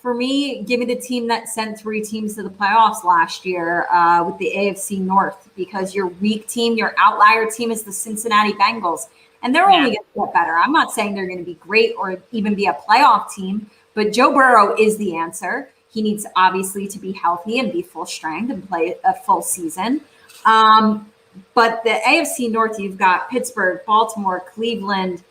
For me, give me the team that sent 3 teams to the playoffs last year with the AFC North, because your weak team, your outlier team is the Cincinnati Bengals, and they're only going to get better. I'm not saying they're going to be great or even be a playoff team, but Joe Burrow is the answer. He needs obviously to be healthy and be full strength and play a full season. But the AFC North, you've got Pittsburgh, Baltimore, Cleveland,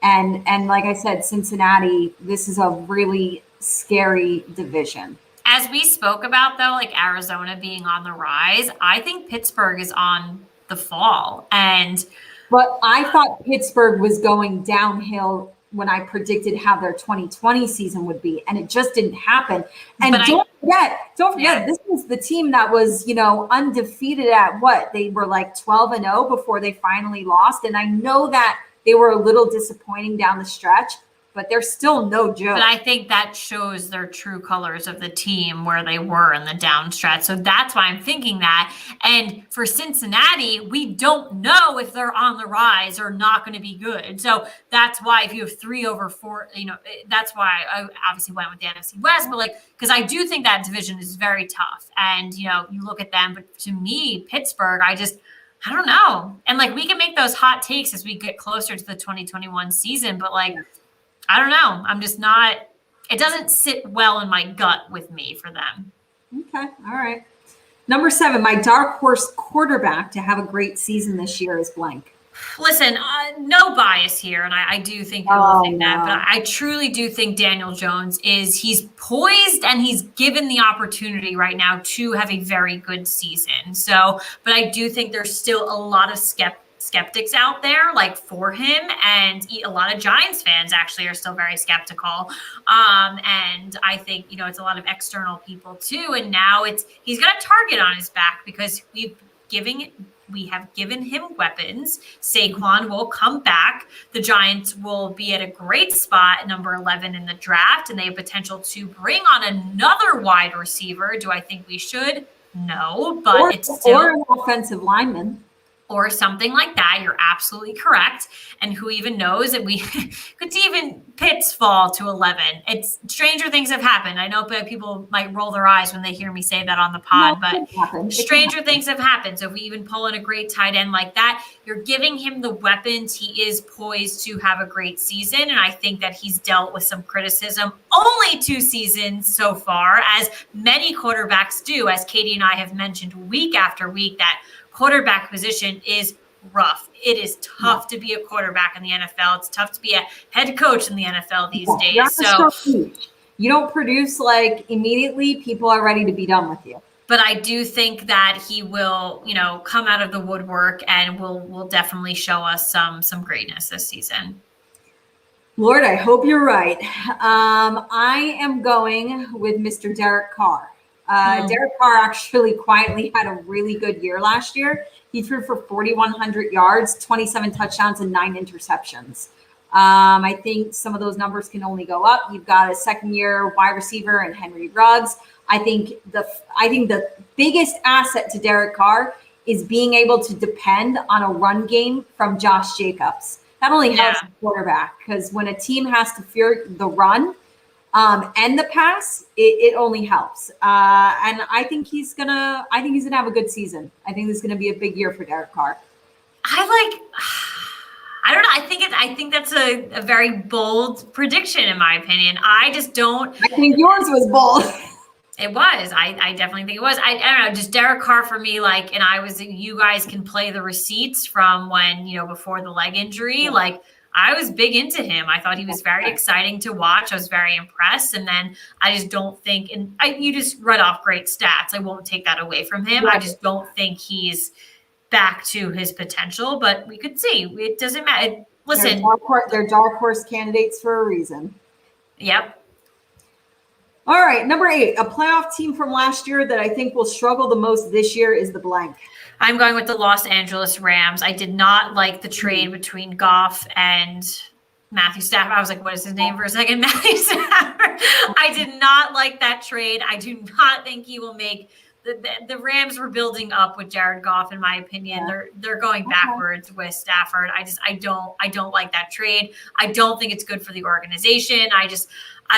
and like I said, Cincinnati. This is a really scary division. As we spoke about, though, like Arizona being on the rise, I think Pittsburgh is on the fall. But I thought Pittsburgh was going downhill when I predicted how their 2020 season would be, and it just didn't happen. And don't forget, this was the team that was, undefeated at what? They were like 12-0 before they finally lost. And I know that they were a little disappointing down the stretch, but they're still no joke. But I think that shows their true colors of the team where they were in the downstretch. So that's why I'm thinking that. And for Cincinnati, we don't know if they're on the rise or not going to be good. So that's why if you have 3 over 4, that's why I obviously went with the NFC West. But because I do think that division is very tough. And, you look at them. But to me, Pittsburgh, I don't know. And we can make those hot takes as we get closer to the 2021 season. But I don't know. I'm just not, it doesn't sit well in my gut with me for them. Okay. All right. Number 7, my dark horse quarterback to have a great season this year is blank. Listen, no bias here. And I do think people think that, but I truly do think Daniel Jones he's poised and he's given the opportunity right now to have a very good season. So, but I do think there's still a lot of skeptics out there for him, and a lot of Giants fans actually are still very skeptical. And I think, it's a lot of external people too. And now he's got a target on his back because we have given him weapons. Saquon will come back. The Giants will be at a great spot at number 11 in the draft, and they have potential to bring on another wide receiver. Do I think we should? No, but it's still an offensive lineman. Or something like that. You're absolutely correct. And who even knows that we could see even Pitts fall to 11. It's stranger things have happened. I know people might roll their eyes when they hear me say that on the pod, but stranger things have happened. So if we even pull in a great tight end like that, you're giving him the weapons. He is poised to have a great season. And I think that he's dealt with some criticism only 2 seasons so far, as many quarterbacks do, as Katie and I have mentioned week after week, that quarterback position is rough. It is tough to be a quarterback in the NFL. It's tough to be a head coach in the NFL these days. So you don't produce immediately. People are ready to be done with you. But I do think that he will, come out of the woodwork and will definitely show us some greatness this season. Lord, I hope you're right. I am going with Mr. Derek Carr. Derek Carr actually quietly had a really good year last year. He threw for 4,100 yards, 27 touchdowns, and 9 interceptions. I think some of those numbers can only go up. You've got a second-year wide receiver in Henry Ruggs. I think the biggest asset to Derek Carr is being able to depend on a run game from Josh Jacobs. That only helps the quarterback, because when a team has to fear the run and the pass, it only helps. And I think he's gonna have a good season. I think this is gonna be a big year for Derek Carr. I don't know. I think that's a very bold prediction in my opinion. I just don't. I think yours was bold. It was. I definitely think it was. I don't know. Just Derek Carr for me, and you guys can play the receipts from when, before the leg injury, I was big into him. I thought he was very exciting to watch. I was very impressed. And then I just don't think, you just read off great stats. I won't take that away from him. Right. I just don't think he's back to his potential, but we could see. It doesn't matter. Listen. They're dark horse candidates for a reason. Yep. All right. Number 8, a playoff team from last year that I think will struggle the most this year is the blank. I'm going with the Los Angeles Rams. I did not like the trade between Goff and Matthew Stafford. I was like, what is his name for a second? Matthew Stafford. I did not like that trade. I do not think he will make the Rams were building up with Jared Goff, in my opinion. Yeah. They're going backwards with Stafford. I don't like that trade. I don't think it's good for the organization. I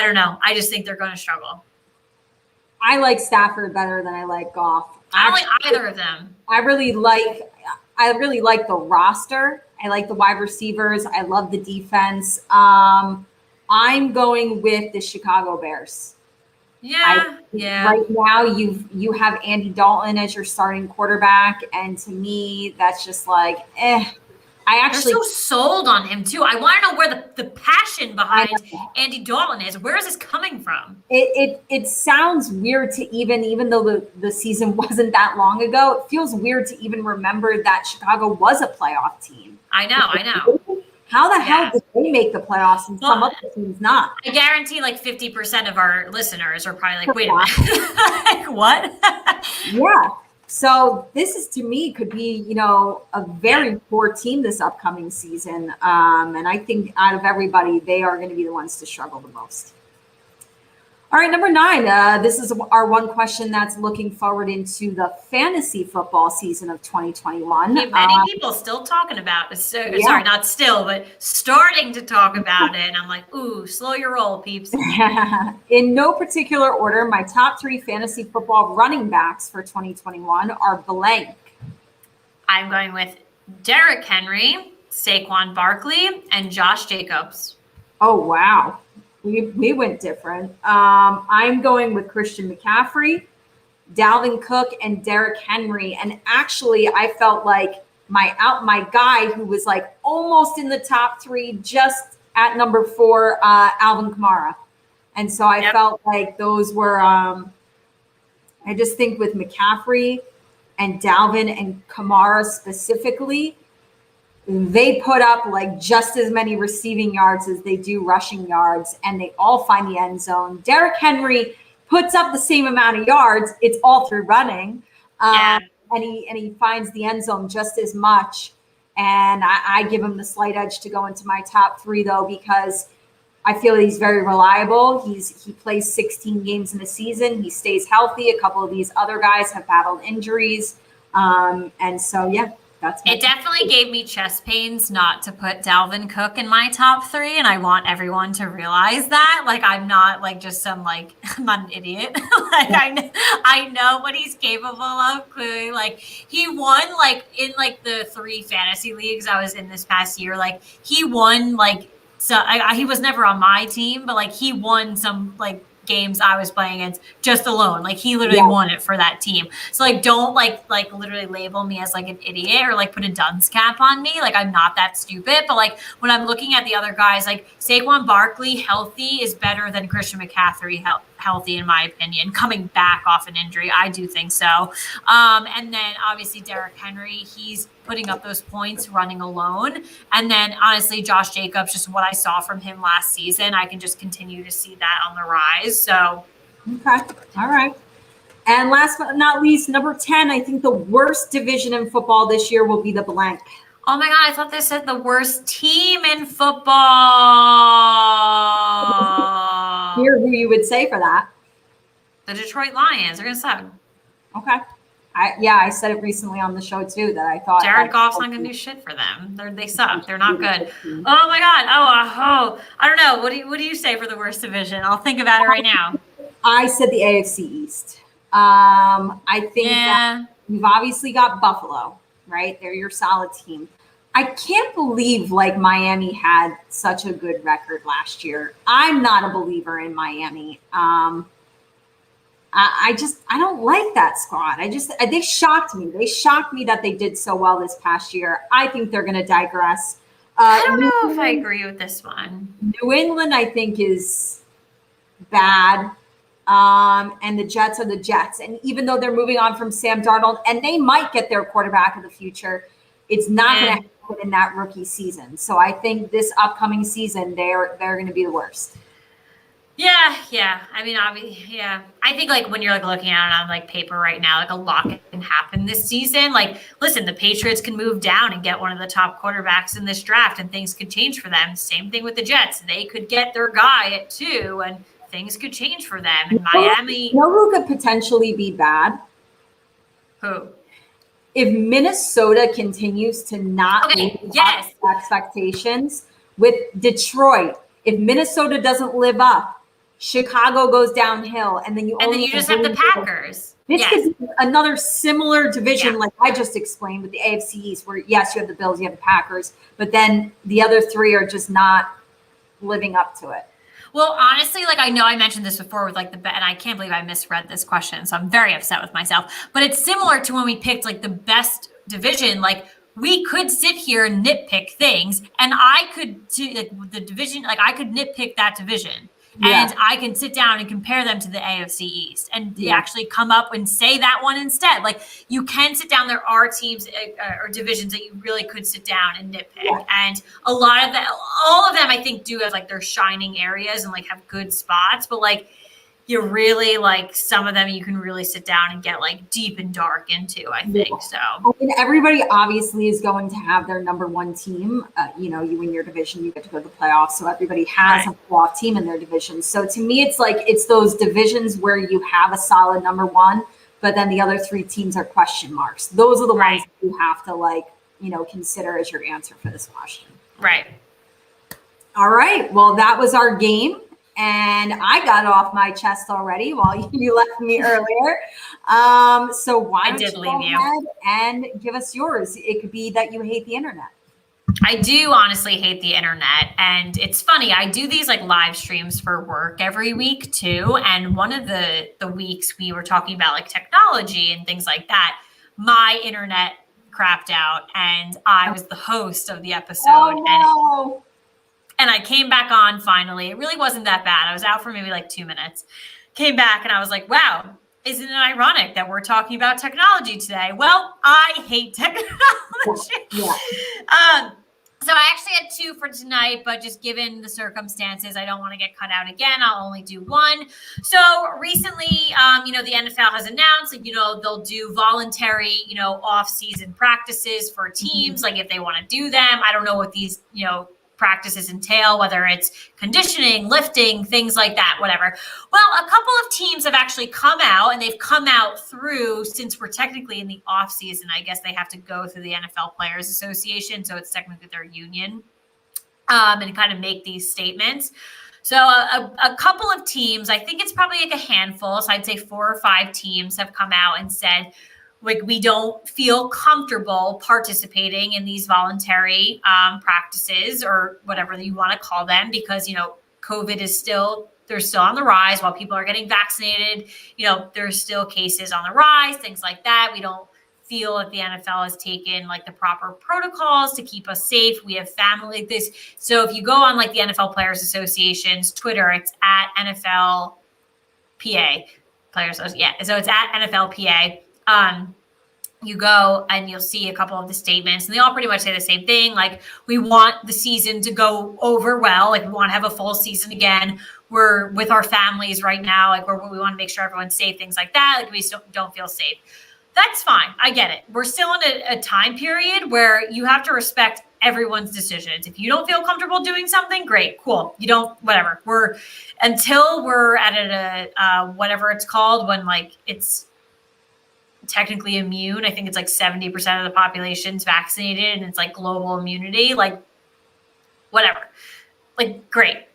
don't know. I just think they're going to struggle. I like Stafford better than I like Goff. I don't like either of them. I really like the roster. I like the wide receivers. I love the defense. I'm going with the Chicago Bears. Yeah. Right now, you have Andy Dalton as your starting quarterback, and to me, that's just they're so sold on him too. I want to know where the passion behind Andy Dalton is. Where is this coming from? It sounds weird to even though the season wasn't that long ago, it feels weird to even remember that Chicago was a playoff team. I know. How the hell did they make the playoffs and some other teams not? I guarantee 50% of our listeners are probably wait a minute. What? Yeah. So this is, to me, could be, a very poor team this upcoming season. And I think out of everybody, they are going to be the ones to struggle the most. All right, number 9. This is our one question that's looking forward into the fantasy football season of 2021. Yeah, many people still talking about it. Sorry, not still, but starting to talk about it. And I'm like, ooh, slow your roll, peeps. In no particular order, my top 3 fantasy football running backs for 2021 are blank. I'm going with Derrick Henry, Saquon Barkley, and Josh Jacobs. Oh, wow. We went different. I'm going with Christian McCaffrey, Dalvin Cook, and Derrick Henry. And actually, I felt like my guy who was like almost in the top 3, just at number 4, Alvin Kamara. And so I felt like those were. I just think with McCaffrey and Dalvin and Kamara specifically, they put up like just as many receiving yards as they do rushing yards, and they all find the end zone. Derrick Henry puts up the same amount of yards. It's all through running. And he finds the end zone just as much. And I give him the slight edge to go into my top 3, though, because I feel he's very reliable. He plays 16 games in a season. He stays healthy. A couple of these other guys have battled injuries. And so, yeah. It definitely gave me chest pains not to put Dalvin Cook in my top 3, and I want everyone to realize that. Like, I'm not like just some like I'm not an idiot. Like I know what he's capable of. Clearly, like he won like in like the 3 fantasy leagues I was in this past year. Like he won like he was never on my team, but like he won some like games I was playing against just alone. Like he literally won it for that team. So like don't like literally label me as like an idiot or like put a dunce cap on me. Like I'm not that stupid. But like when I'm looking at the other guys, like Saquon Barkley healthy is better than Christian McCaffrey healthy in my opinion. Coming back off an injury, I do think so. And then obviously Derrick Henry, he's putting up those points running alone. And then honestly, Josh Jacobs, just what I saw from him last season, I can just continue to see that on the rise. So, okay. All right. And last but not least, number 10, I think the worst division in football this year will be the blank. Oh my God, I thought they said the worst team in football. Hear who you would say for that. The Detroit Lions. They're going to suck. Okay. I said it recently on the show too that I thought Jared Goff's not going to do shit for them. They suck. They're not good. Oh my God. Oh, I don't know. What do you say for the worst division? I'll think about it right now. I said the AFC East. I think that you've obviously got Buffalo, right? They're your solid team. I can't believe like Miami had such a good record last year. I'm not a believer in Miami. I don't like that squad. They shocked me. They shocked me that they did so well this past year. I think they're going to digress. I don't know if I agree with this one. New England, I think, is bad. And the Jets are the Jets. And even though they're moving on from Sam Darnold, and they might get their quarterback of the future, it's not going to happen in that rookie season. So I think this upcoming season, they're going to be the worst. Yeah. I mean, obviously, yeah. I think like when you're like looking at it on like paper right now, like a lot can happen this season. Like, listen, the Patriots can move down and get one of the top quarterbacks in this draft, and things could change for them. Same thing with the Jets; they could get their guy at 2, and things could change for them. And Miami, you know who could potentially be bad? Who? If Minnesota continues to not meet expectations with Detroit, if Minnesota doesn't live up, Chicago goes downhill, and then you just have the Packers. This could be another similar division like I just explained with the AFC East, where yes, you have the Bills, you have the Packers, but then the other 3 are just not living up to it. Well, honestly, like I know I mentioned this before with like and I can't believe I misread this question, so I'm very upset with myself. But it's similar to when we picked like the best division. Like we could sit here and nitpick things, and I could do like the division. Like I could nitpick that division, and I can sit down and compare them to the AFC East, and actually come up and say that one instead. Like you can sit down. There are teams or divisions that you really could sit down and nitpick, and a lot of them, all of them, I think, do have like their shining areas and like have good spots. But like you really like some of them you can really sit down and get like deep and dark into, I think. Yeah. So I mean, everybody obviously is going to have their number one team. You know, you win your division, you get to go to the playoffs. So everybody has right. a playoff team in their division. So to me, it's like it's those divisions where you have a solid number one, but then the other three teams are question marks. Those are the Right. ones that you have to like, you know, consider as your answer for this question. Right. All right. Well, that was our game. And I got it off my chest already while you left me earlier. So why don't you go ahead and give us yours? It could be that you hate the internet. I do honestly hate the internet. And it's funny, I do these like live streams for work every week too. And one of the weeks we were talking about like technology and things like that, my internet crapped out and I was the host of the episode. Oh, no. And I came back on finally. It really wasn't that bad. I was out for maybe like 2 minutes. Came back and I was like, wow, isn't it ironic that we're talking about technology today? Well, I hate technology. Yeah. So I actually had 2 for tonight, but just given the circumstances, I don't want to get cut out again. I'll only do 1. So recently, you know, the NFL has announced, like, you know, they'll do voluntary, you know, off-season practices for teams, like if they want to do them. I don't know what these, you know, practices entail, whether it's conditioning, lifting, things like that, whatever. Well, a couple of teams have actually come out and they've come out through, since we're technically in the off season, I guess they have to go through the NFL Players Association. So it's technically their union, and kind of make these statements. So a couple of teams, I think it's probably like a handful. So I'd say 4 or 5 teams have come out and said, like, we don't feel comfortable participating in these voluntary practices or whatever you want to call them, because, you know, COVID is still, they're still on the rise while people are getting vaccinated. You know, there's still cases on the rise, things like that. We don't feel that the NFL has taken like the proper protocols to keep us safe. We have family like this. So if you go on like the NFL Players Association's Twitter, it's at NFL PA Players. Yeah. So it's at NFL PA. You go and you'll see a couple of the statements and they all pretty much say the same thing. Like, we want the season to go over well. Like, we want to have a full season again. We're with our families right now. Like, we want to make sure everyone's safe, things like that. Like, we still don't feel safe. That's fine. I get it. We're still in a time period where you have to respect everyone's decisions. If you don't feel comfortable doing something, great, cool. You don't, whatever. Until we're at a whatever it's called, when like it's technically immune. I think it's like 70% of the population's vaccinated and it's like global immunity, like whatever, like great.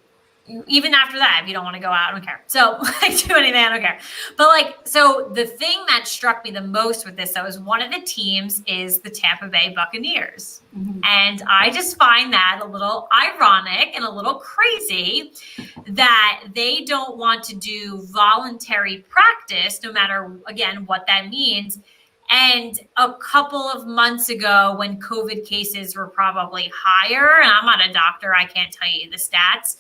Even after that, if you don't want to go out, I don't care. So like do anything, I don't care. But like, so the thing that struck me the most with this, though, is one of the teams is the Tampa Bay Buccaneers. Mm-hmm. And I just find that a little ironic and a little crazy that they don't want to do voluntary practice, no matter, again, what that means. And a couple of months ago, when COVID cases were probably higher, and I'm not a doctor, I can't tell you the stats,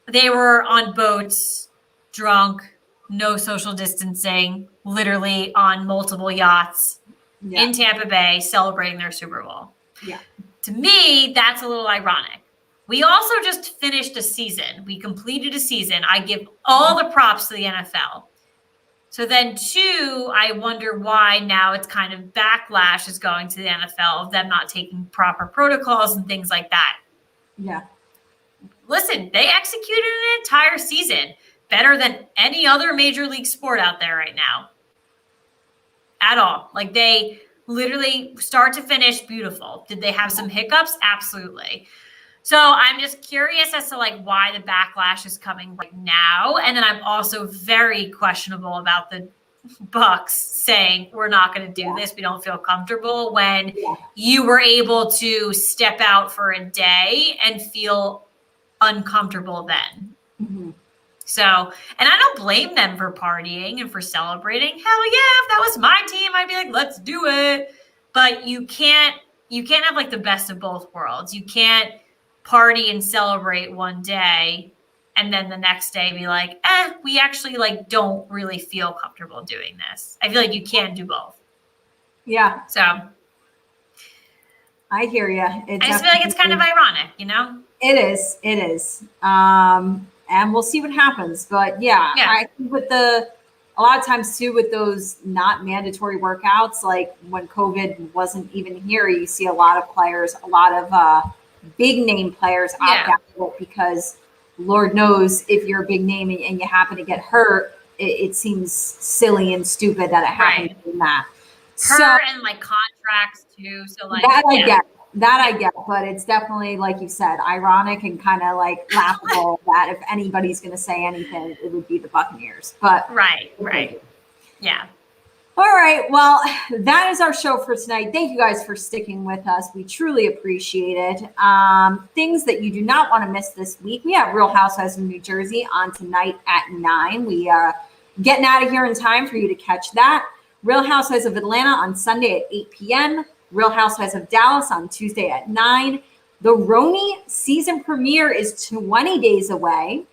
they were on boats, drunk, no social distancing, literally on multiple yachts in Tampa Bay celebrating their Super Bowl. Yeah. To me, that's a little ironic. We also just finished a season. We completed a season. I give all the props to the NFL. So then, 2, I wonder why now it's kind of backlash is going to the NFL of them not taking proper protocols and things like that. Yeah. Listen, they executed an entire season better than any other major league sport out there right now. At all. Like, they literally start to finish beautiful. Did they have some hiccups? Absolutely. So I'm just curious as to like why the backlash is coming right now. And then I'm also very questionable about the Bucks saying we're not going to do this. We don't feel comfortable, when you were able to step out for a day and feel uncomfortable then. Mm-hmm. So, and I don't blame them for partying and for celebrating. Hell yeah, if that was my team, I'd be like, let's do it. But you can't have like the best of both worlds. You can't party and celebrate one day and then the next day be like, we actually like don't really feel comfortable doing this. I feel like you can't do both. Yeah. So I hear you. I just feel like it's kind of ironic, you know? It is. and we'll see what happens. But yeah. I think with a lot of times too, with those not mandatory workouts, like when COVID wasn't even here, you see a lot of players, a lot of big name players opt out of it because Lord knows if you're a big name and you happen to get hurt, it seems silly and stupid that it happened in that. And like contracts too. So like that I get, but it's definitely, like you said, ironic and kind of like laughable that if anybody's going to say anything, it would be the Buccaneers. But right. Yeah. All right. Well, that is our show for tonight. Thank you guys for sticking with us. We truly appreciate it. Things that you do not want to miss this week. We have Real Housewives of New Jersey on tonight at 9. We are getting out of here in time for you to catch that. Real Housewives of Atlanta on Sunday at 8 p.m. Real Housewives of Dallas on Tuesday at 9. The Roni season premiere is 20 days away.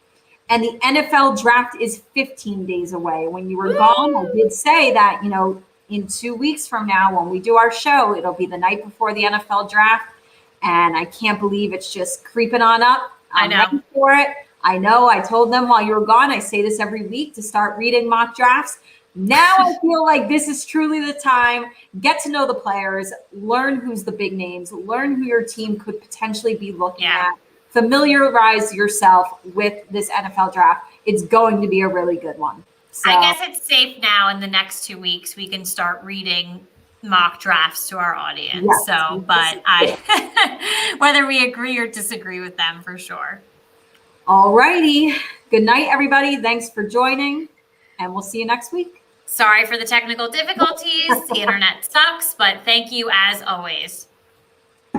And the NFL draft is 15 days away. When you were gone, I did say that, in 2 weeks from now, when we do our show, it'll be the night before the NFL draft. And I can't believe it's just creeping on up. I'm ready for it. I know. I told them while you were gone, I say this every week, to start reading mock drafts. Now I feel like this is truly the time. Get to know the players, learn who's the big names, learn who your team could potentially be looking at. Familiarize yourself with this NFL draft. It's going to be a really good one. So, I guess it's safe now. In the next 2 weeks, we can start reading mock drafts to our audience. Yes, so, but whether we agree or disagree with them, for sure. All righty. Good night, everybody. Thanks for joining, and we'll see you next week. Sorry for the technical difficulties. The internet sucks, but thank you as always.